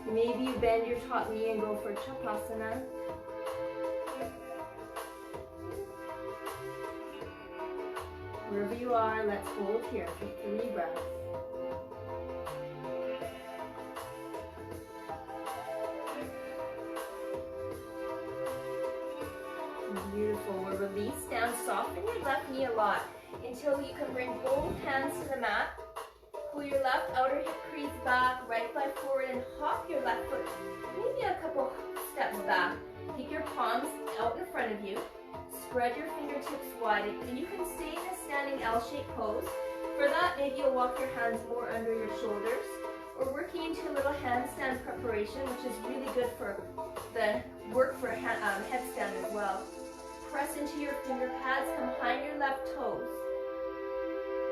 Maybe you bend your top knee and go for Chapasana. Wherever you are, let's hold here for 3 breaths. Beautiful. We'll release down. Soften your left knee a lot until you can bring both hands to the mat. Pull your left outer hip crease back, right thigh forward, and hop your left foot maybe a couple steps back. Take your palms out in front of you. Spread your fingertips wide, and you can stay in a standing L-shaped pose. For that, maybe you'll walk your hands more under your shoulders, or working into a little handstand preparation, which is really good for the work for headstand as well. Press into your finger pads, come behind your left toes.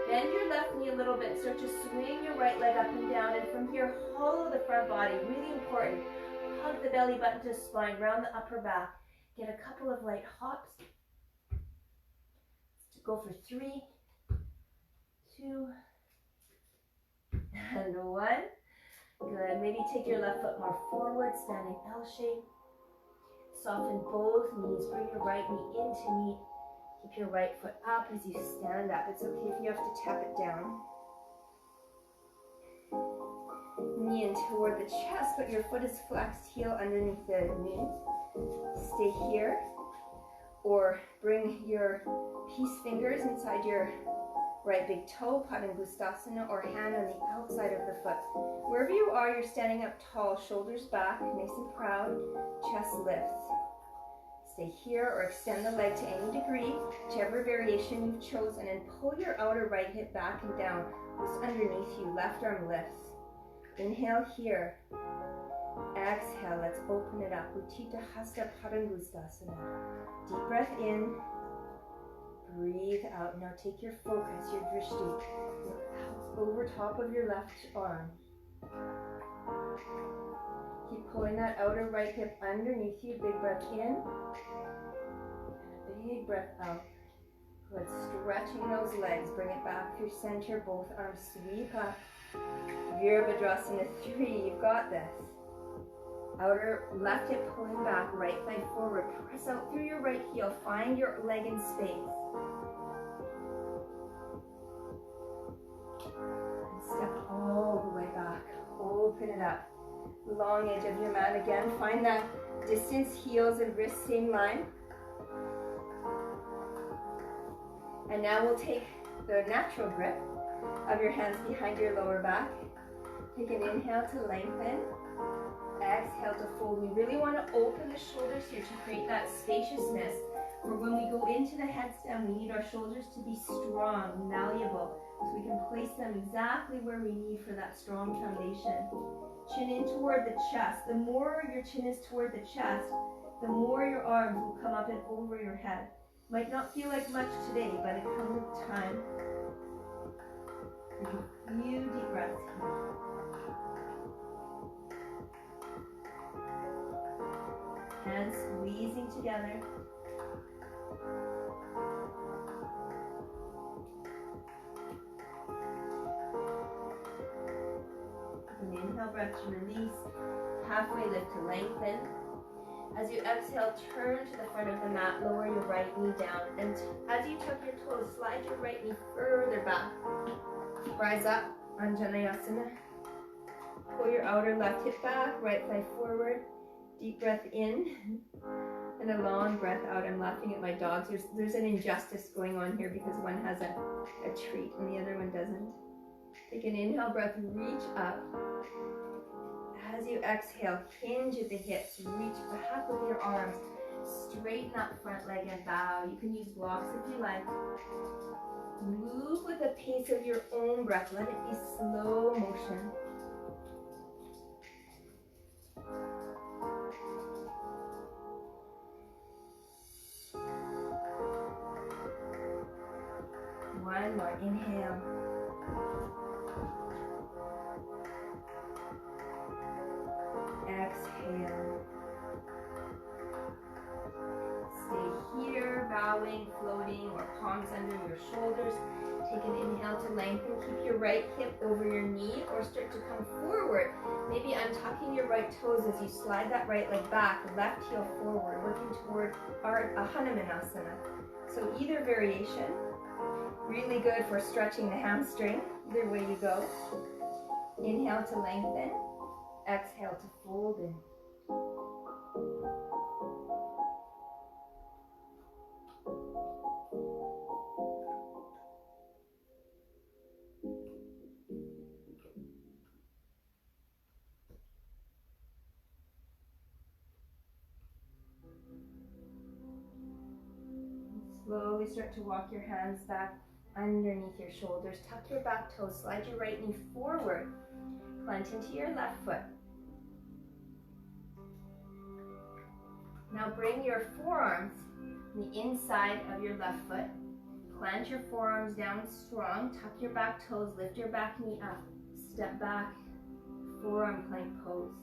Bend your left knee a little bit, start to swing your right leg up and down, and from here, hollow the front body, really important. Hug the belly button to spine, round the upper back. Get a couple of light hops. Go for 3, 2, and 1. Good. Maybe take your left foot more forward, standing L shape. Soften both knees. Bring your right knee into meet. Keep your right foot up as you stand up. It's okay if you have to tap it down. Knee in toward the chest, but your foot is flexed, heel underneath the knee. Stay here. Or bring your peace fingers inside your right big toe, Padangustasana, or hand on the outside of the foot. Wherever you are, you're standing up tall, shoulders back, nice and proud, chest lifts. Stay here or extend the leg to any degree, whichever variation you've chosen, and pull your outer right hip back and down, just underneath you, left arm lifts. Inhale here. Exhale, let's open it up. Utthita Hasta Padangustasana. Deep breath in. Breathe out. Now take your focus, your drishti, over top of your left arm. Keep pulling that outer right hip underneath you. Big breath in. Big breath out. Good. Stretching those legs. Bring it back through center. Both arms sweep up. Virabhadrasana 3. You've got this. Outer left hip pulling back, right thigh forward. Press out through your right heel. Find your leg in space. And step all the way back. Open it up. Long edge of your mat again. Find that distance, heels and wrists same line. And now we'll take the natural grip of your hands behind your lower back. Take an inhale to lengthen. Exhale to fold. We really want to open the shoulders here to create that spaciousness. For when we go into the headstand, we need our shoulders to be strong, malleable, so we can place them exactly where we need for that strong foundation. Chin in toward the chest. The more your chin is toward the chest, the more your arms will come up and over your head. Might not feel like much today, but it comes with time. Take a few deep breaths here. Hands squeezing together. An inhale breath to release. Halfway lift to lengthen. As you exhale, turn to the front of the mat. Lower your right knee down. And as you tuck your toes, slide your right knee further back. Rise up, Anjaneyasana. Pull your outer left hip back, right thigh forward. Deep breath in and a long breath out. I'm laughing at my dogs. There's an injustice going on here because one has a treat and the other one doesn't. Take an inhale breath, reach up. As you exhale, hinge at the hips, reach back with your arms. Straighten that front leg and bow. You can use blocks if you like. Move with the pace of your own breath. Let it be slow motion. One more. Inhale. Exhale. Stay here, bowing, floating, or palms under your shoulders. Take an inhale to lengthen. Keep your right hip over your knee or start to come forward. Maybe untucking your right toes as you slide that right leg back, left heel forward, working toward a Hanumanasana. So either variation, really good for stretching the hamstring. Either way you go. Inhale to lengthen. Exhale to fold in. Slowly start to walk your hands back underneath your shoulders. Tuck your back toes. Slide your right knee forward. Plant into your left foot. Now bring your forearms on the inside of your left foot. Plant your forearms down strong. Tuck your back toes. Lift your back knee up. Step back. Forearm plank pose.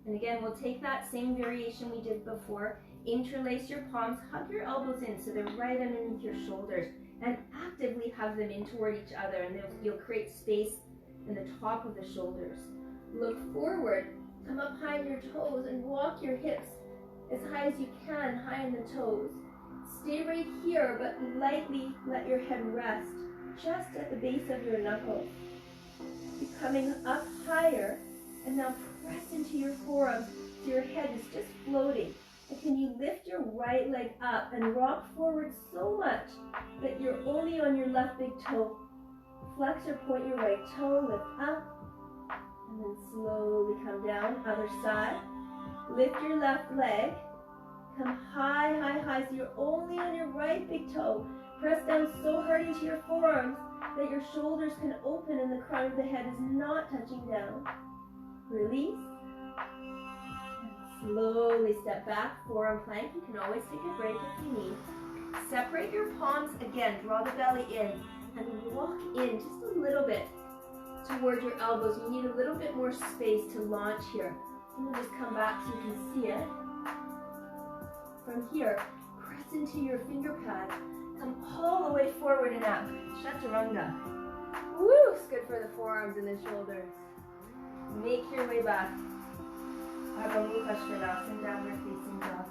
And again, we'll take that same variation we did before. Interlace your palms. Hug your elbows in so they're right underneath your shoulders. And actively hug them in toward each other. And you'll create space in the top of the shoulders. Look forward. Come up high on your toes and walk your hips as high as you can, high on the toes. Stay right here, but lightly let your head rest just at the base of your knuckles. You're coming up higher, and now press into your forearms so your head is just floating. And can you lift your right leg up and rock forward so much that you're only on your left big toe? Flex or point your right toe, lift up, and then slowly come down, other side. Lift your left leg, come high, high, high, so you're only on your right big toe. Press down so hard into your forearms that your shoulders can open and the crown of the head is not touching down. Release. And slowly step back, forearm plank. You can always take a break if you need. Separate your palms again, draw the belly in, and walk in just a little bit toward your elbows. You need a little bit more space to launch here. We'll just come back so you can see it. From here, press into your finger pads. Come all the way forward and up. Chaturanga. Woo! It's good for the forearms and the shoulders. Make your way back. Adho Mukha Svanasana, downward facing dog.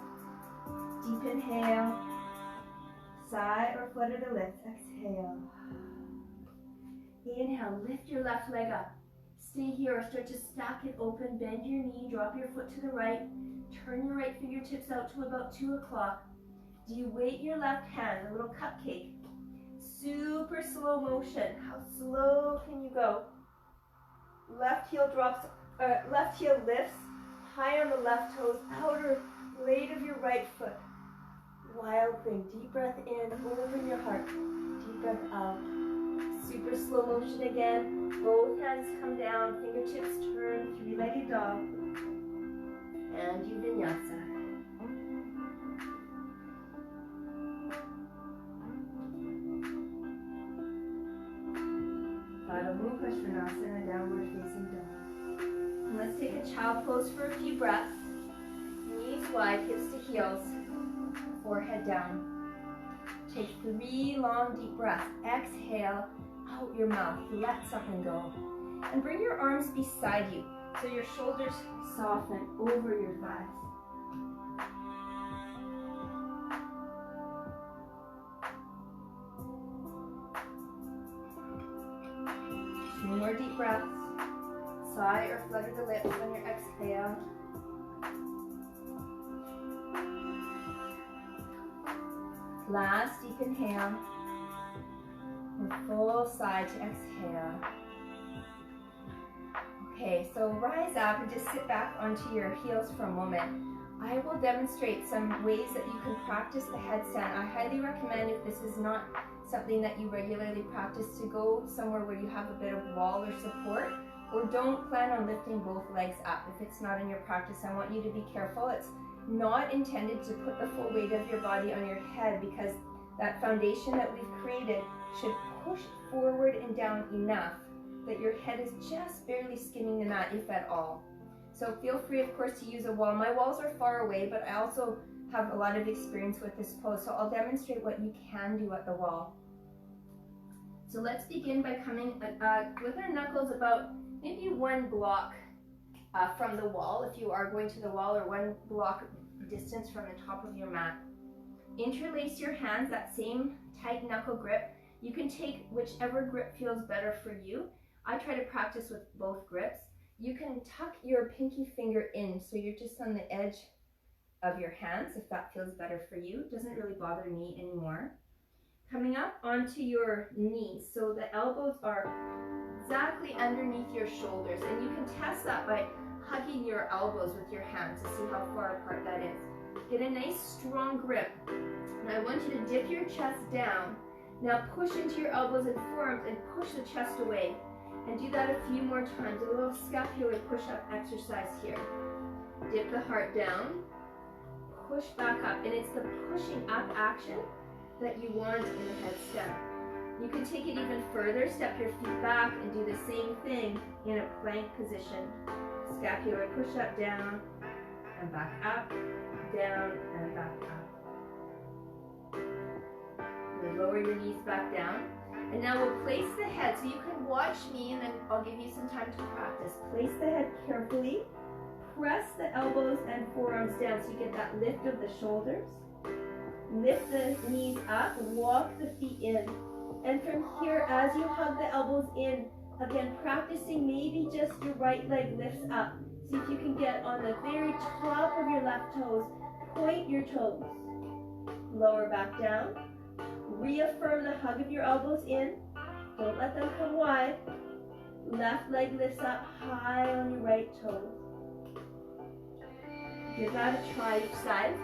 Deep inhale. Sigh or flutter the lips. Exhale. Inhale. Lift your left leg up. Stay here, start to stack it open, bend your knee, drop your foot to the right, turn your right fingertips out to about 2 o'clock. Do you weight your left hand, a little cupcake? Super slow motion. How slow can you go? Left heel lifts, high on the left toes, outer blade of your right foot. Wild thing, deep breath in, open your heart, deep breath out. Super slow motion again. Both hands come down, fingertips turn, three-legged dog. And you vinyasa. Adho Mukha Svanasana, downward facing dog. And let's take a child pose for a few breaths. Knees wide, hips to heels, forehead down. Take 3 long deep breaths. Exhale. Out your mouth, let something go. And bring your arms beside you so your shoulders soften over your thighs. Two more deep breaths. Sigh or flutter the lips on your exhale. Last deep inhale. And full side to exhale. Okay, so rise up and just sit back onto your heels for a moment. I will demonstrate some ways that you can practice the headstand. I highly recommend, if this is not something that you regularly practice, to go somewhere where you have a bit of wall or support, or don't plan on lifting both legs up. If it's not in your practice, I want you to be careful. It's not intended to put the full weight of your body on your head, because that foundation that we've created should push forward and down enough that your head is just barely skimming the mat, if at all. So feel free, of course, to use a wall. My walls are far away, but I also have a lot of experience with this pose, so I'll demonstrate what you can do at the wall. So let's begin by coming with our knuckles about maybe 1 block from the wall, if you are going to the wall, or 1 block distance from the top of your mat. Interlace your hands, that same tight knuckle grip. You can take whichever grip feels better for you. I try to practice with both grips. You can tuck your pinky finger in, so you're just on the edge of your hands, if that feels better for you. It doesn't really bother me anymore. Coming up onto your knees, so the elbows are exactly underneath your shoulders, and you can test that by hugging your elbows with your hands to see how far apart that is. Get a nice strong grip. I want you to dip your chest down. Now push into your elbows and forearms and push the chest away. And do that a few more times. A little scapular push-up exercise here. Dip the heart down. Push back up. And it's the pushing up action that you want in the headstand. You can take it even further. Step your feet back and do the same thing in a plank position. Scapular push-up down and back up, down and back up. Lower your knees back down. And now we'll place the head. So you can watch me and then I'll give you some time to practice. Place the head carefully. Press the elbows and forearms down so you get that lift of the shoulders. Lift the knees up. Walk the feet in. And from here, as you hug the elbows in, again, practicing maybe just your right leg lifts up. See if you can get on the very top of your left toes. Point your toes. Lower back down. Reaffirm the hug of your elbows in. Don't let them come wide. Left leg lifts up high on your right toe. Give that a try each side.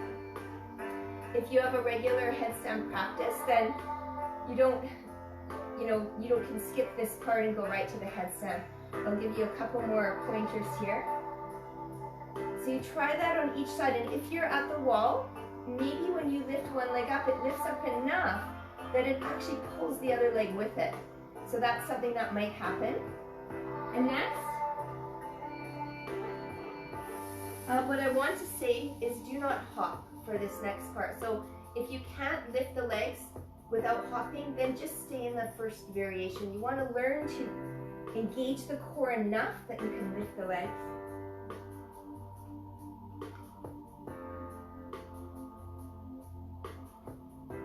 If you have a regular headstand practice, then you can skip this part and go right to the headstand. I'll give you a couple more pointers here. So you try that on each side, and if you're at the wall, maybe when you lift one leg up, it lifts up enough that it actually pulls the other leg with it. So that's something that might happen. And next, what I want to say is do not hop for this next part. So if you can't lift the legs without hopping, then just stay in the first variation. You want to learn to engage the core enough that you can lift the legs.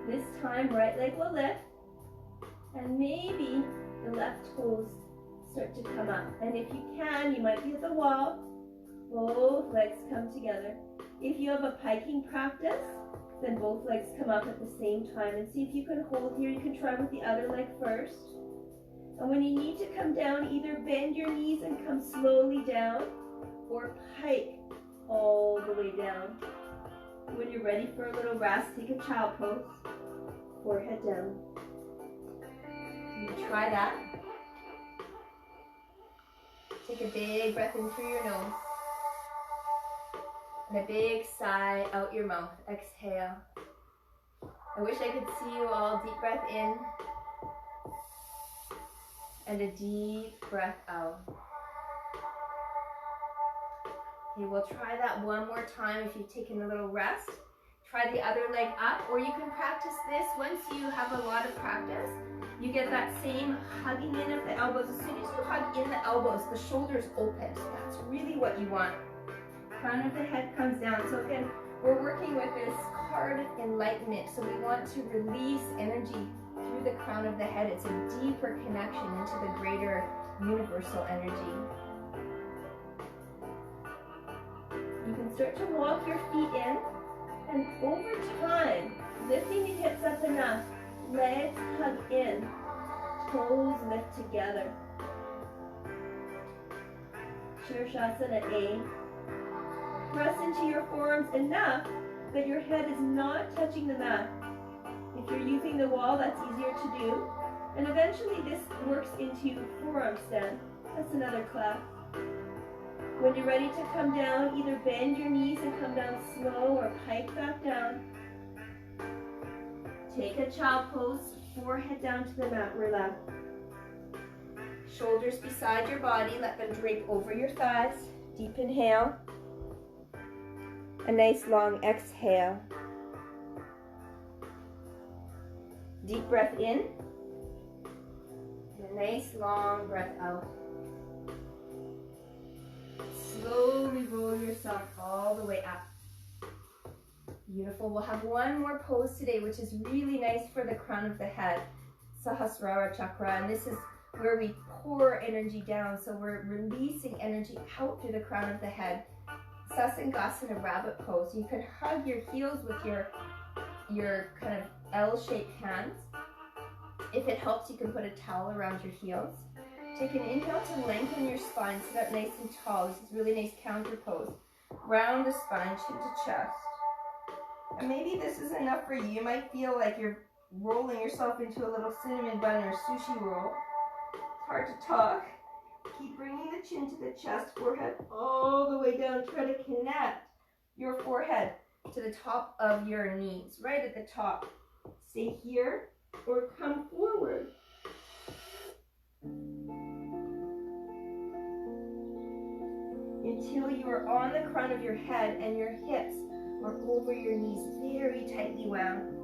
This time, right leg will lift, and maybe the left toes start to come up. And if you can, you might be at the wall, both legs come together. If you have a piking practice, then both legs come up at the same time. And see if you can hold here. You can try with the other leg first. And when you need to come down, either bend your knees and come slowly down, or pike all the way down. When you're ready for a little rest, take a child pose. Forehead down. You try that. Take a big breath in through your nose. And a big sigh out your mouth. Exhale. I wish I could see you all. Deep breath in. And a deep breath out. Okay, we'll try that one more time if you've taken a little rest. Try the other leg up, or you can practice this. Once you have a lot of practice, you get that same hugging in of the elbows. As soon as you hug in the elbows, the shoulders open. So that's really what you want. Crown of the head comes down. So again, we're working with this card of enlightenment. So we want to release energy through the crown of the head. It's a deeper connection into the greater universal energy. You can start to walk your feet in. And over time, lifting the hips up enough, legs hug in, toes lift together. Shirshasana A. Press into your forearms enough that your head is not touching the mat. If you're using the wall, that's easier to do. And eventually this works into forearm stand. That's another class. When you're ready to come down, either bend your knees and come down slow or pike back down. Take a child pose, forehead down to the mat, relax. Shoulders beside your body, let them drape over your thighs. Deep inhale. A nice long exhale. Deep breath in. And a nice long breath out. Slowly roll yourself all the way up. Beautiful. We'll have one more pose today, which is really nice for the crown of the head, Sahasrara chakra. And this is where we pour energy down. So we're releasing energy out through the crown of the head. Sasangasana rabbit pose. You can hug your heels with your kind of L-shaped hands. If it helps, you can put a towel around your heels. Take an inhale to lengthen your spine, sit up nice and tall. This is really nice counter pose. Round the spine, chin to chest. And maybe this is enough for you. You might feel like you're rolling yourself into a little cinnamon bun or sushi roll. It's hard to talk. Keep bringing the chin to the chest, forehead all the way down. Try to connect your forehead to the top of your knees, right at the top. Stay here or come forward. Until you are on the crown of your head and your hips are over your knees, very tightly wound.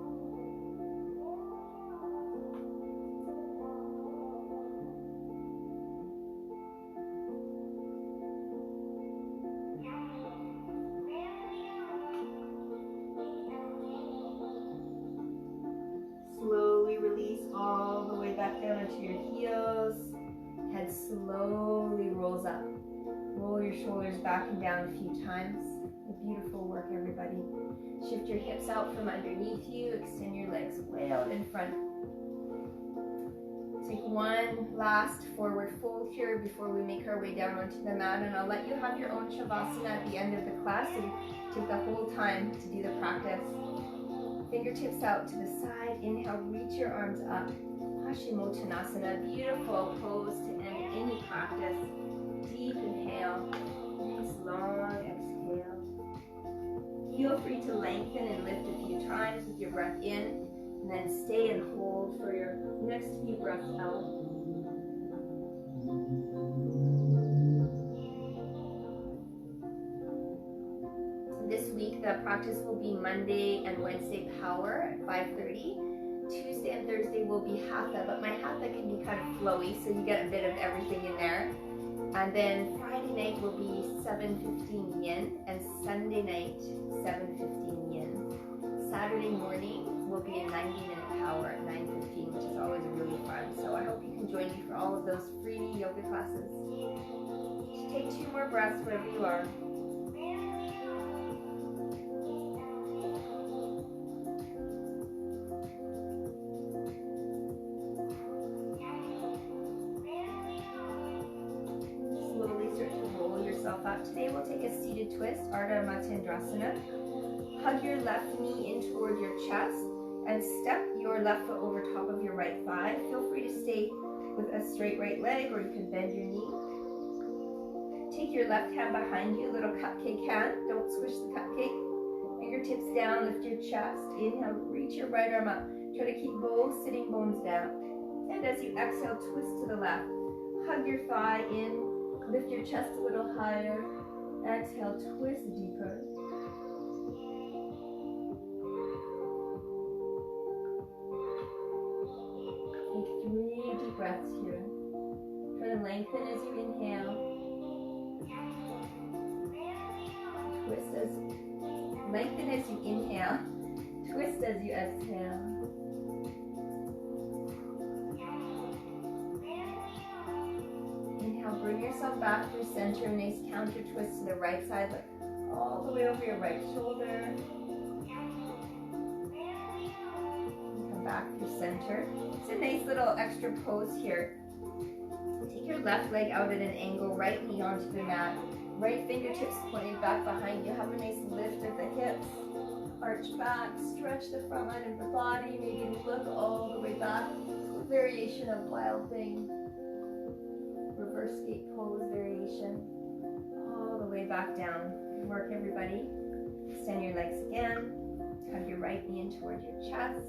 Slowly release all the way back down into your heels. Head slowly rolls up. Roll your shoulders back and down a few times. Beautiful work, everybody. Shift your hips out from underneath you. Extend your legs way out in front. Take one last forward fold here before we make our way down onto the mat, and I'll let you have your own Shavasana at the end of the class and take the whole time to do the practice. Fingertips out to the side. Inhale, reach your arms up. Paschimottanasana, beautiful pose to end any practice. Deep inhale, nice long exhale. Feel free to lengthen and lift a few times with your breath in, and then stay and hold for your next few breaths out. This week the practice will be Monday and Wednesday power at 5:30. Tuesday and Thursday will be hatha, but my hatha can be kind of flowy, so you get a bit of everything in there. And then Friday night will be 7:15 yin, and Sunday night 7:15 yin. Saturday morning will be a 90-minute power at 9:15, which is always really fun. So I hope you can join me for all of those free yoga classes. Just take 2 more breaths wherever you are. Up. Today we'll take a seated twist, Ardha Matsyendrasana. Hug your left knee in toward your chest and step your left foot over top of your right thigh. Feel free to stay with a straight right leg, or you can bend your knee. Take your left hand behind you, little cupcake hand. Don't squish the cupcake. Fingertips down, lift your chest. Inhale, reach your right arm up. Try to keep both sitting bones down. And as you exhale, twist to the left. Hug your thigh in. Lift your chest a little higher. Exhale, twist deeper. Take 3 deep breaths here. Try to lengthen as you inhale. Lengthen as you inhale. Twist as you exhale. Bring yourself back through center, nice counter twist to the right side, but all the way over your right shoulder. Come back through center. It's a nice little extra pose here. Take your left leg out at an angle, right knee onto the mat, right fingertips pointed back behind you. Have a nice lift of the hips. Arch back, stretch the front line of the body, maybe look all the way back. A variation of wild thing. Reverse gate pose variation, all the way back down. Good work, everybody. Extend your legs again. Hug your right knee in towards your chest.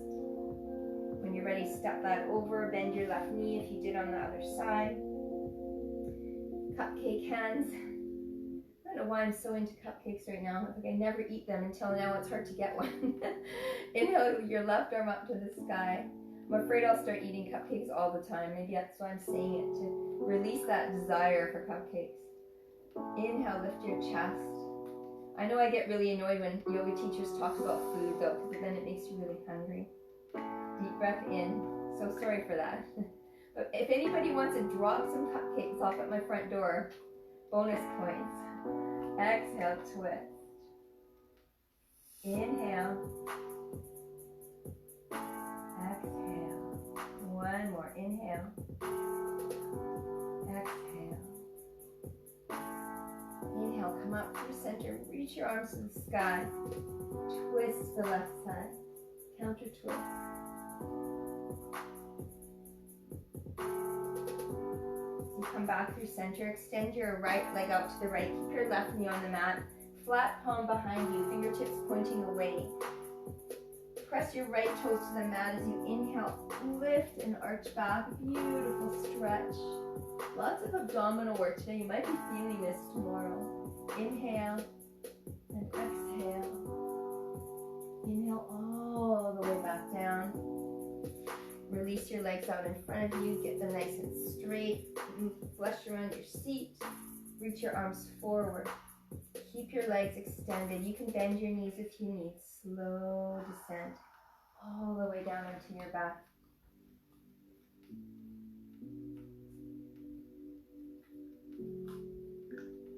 When you're ready, step that over. Bend your left knee if you did on the other side. Cupcake hands. I don't know why I'm so into cupcakes right now. I think I never eat them until now. It's hard to get one. Inhale your left arm up to the sky. I'm afraid I'll start eating cupcakes all the time. Maybe that's why I'm saying it, to release that desire for cupcakes. Inhale, lift your chest. I know I get really annoyed when yoga teachers talk about food though, because then it makes you really hungry. Deep breath in. So sorry for that. But if anybody wants to drop some cupcakes off at my front door, bonus points. Exhale, twist. Inhale. Exhale. One more. Inhale. Exhale. Inhale, come up through center. Reach your arms to the sky. Twist. twist the left side. Counter twist. So come back through center. Extend your right leg out to the right. Keep your left knee on the mat. Flat palm behind you. Fingertips pointing away. Press your right toes to the mat as you inhale. Lift and arch back. Beautiful stretch. Lots of abdominal work today. You might be feeling this tomorrow. Inhale and exhale. Inhale all the way back down. Release your legs out in front of you. Get them nice and straight. Move the flesh around your seat. Reach your arms forward. Keep your legs extended. You can bend your knees if you need. Slow descent all the way down into your back.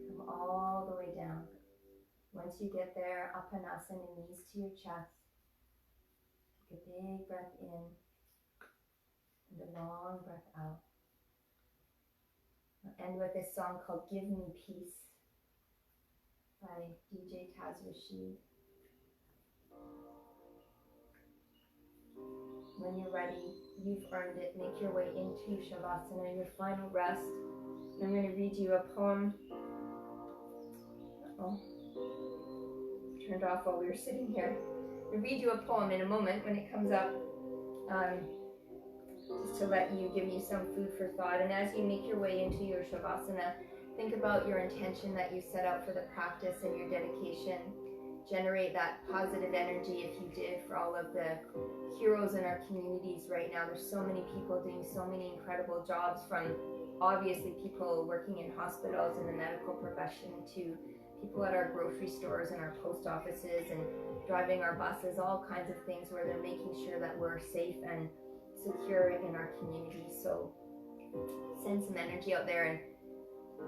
Come all the way down. Once you get there, Apanasana, knees to your chest. Take a big breath in and a long breath out. I'll end with this song called Give Me Peace by DJ Rashid. When you're ready, you've earned it. Make your way into Shavasana, your final rest. And I'm going to read you a poem. Turned off while we were sitting here. I'll read you a poem in a moment when it comes up, just to let you, give you some food for thought. And as you make your way into your Shavasana, think about your intention that you set out for the practice and your dedication. Generate that positive energy if you did for all of the heroes in our communities right now. There's so many people doing so many incredible jobs, from obviously people working in hospitals in the medical profession to people at our grocery stores and our post offices and driving our buses, all kinds of things where they're making sure that we're safe and secure in our communities. So send some energy out there and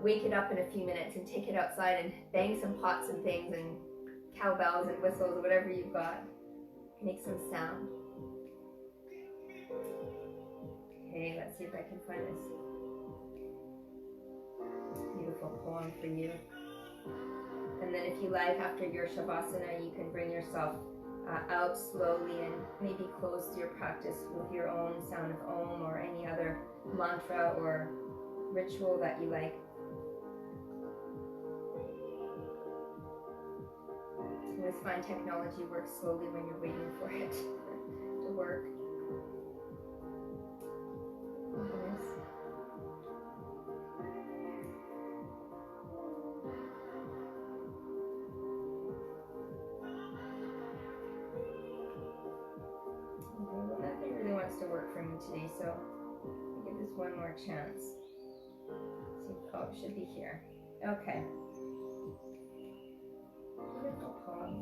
wake it up in a few minutes and take it outside and bang some pots and things and cowbells and whistles or whatever you've got. Make some sound. Okay, let's see if I can find this beautiful poem for you. And then if you like, after your Shavasana, you can bring yourself out slowly and maybe close your practice with your own sound of Om or any other mantra or ritual that you like. I always find technology works slowly when you're waiting for it to work. Nothing really wants to work for me today, so I'll give this one more chance. See, oh, it should be here. Okay. Beautiful poem.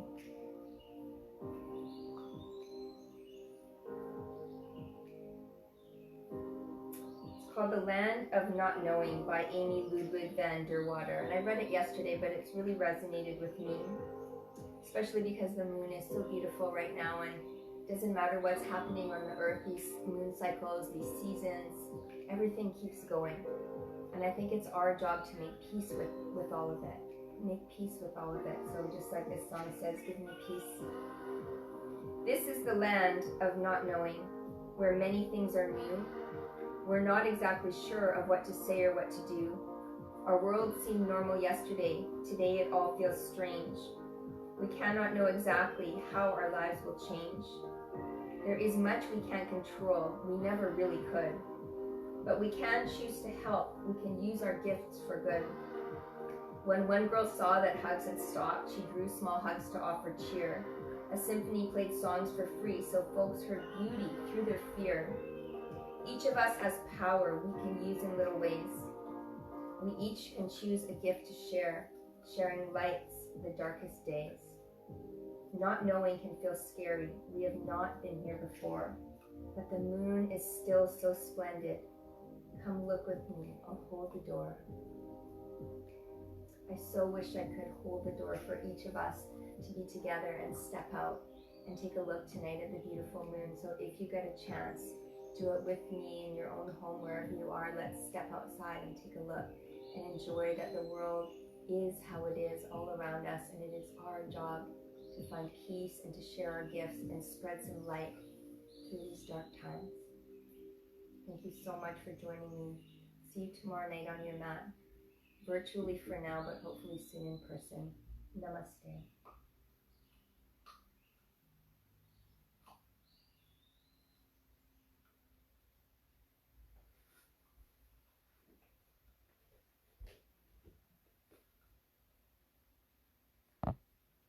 It's called The Land of Not Knowing by Amy Ludwig van der Water. And I read it yesterday, but it's really resonated with me, especially because the moon is so beautiful right now, and it doesn't matter what's happening on the earth, these moon cycles, these seasons, everything keeps going. And I think it's our job to make peace with all of it. Make peace with all of it. So just like this song says, give me peace. This is the land of not knowing, where many things are new. We're not exactly sure of what to say or what to do. Our world seemed normal yesterday. Today it all feels strange. We cannot know exactly how our lives will change. There is much we can't control. We never really could. But we can choose to help. We can use our gifts for good. When one girl saw that hugs had stopped, she drew small hugs to offer cheer. A symphony played songs for free, so folks heard beauty through their fear. Each of us has power we can use in little ways. We each can choose a gift to share, sharing lights in the darkest days. Not knowing can feel scary. We have not been here before, but the moon is still so splendid. Come look with me, I'll hold the door. I so wish I could hold the door for each of us to be together and step out and take a look tonight at the beautiful moon. So if you get a chance, do it with me in your own home, wherever you are. Let's step outside and take a look and enjoy that the world is how it is all around us, and it is our job to to find peace and to share our gifts and spread some light through these dark times. Thank you so much for joining me. See you tomorrow night on your mat, virtually for now, but hopefully soon in person. Namaste.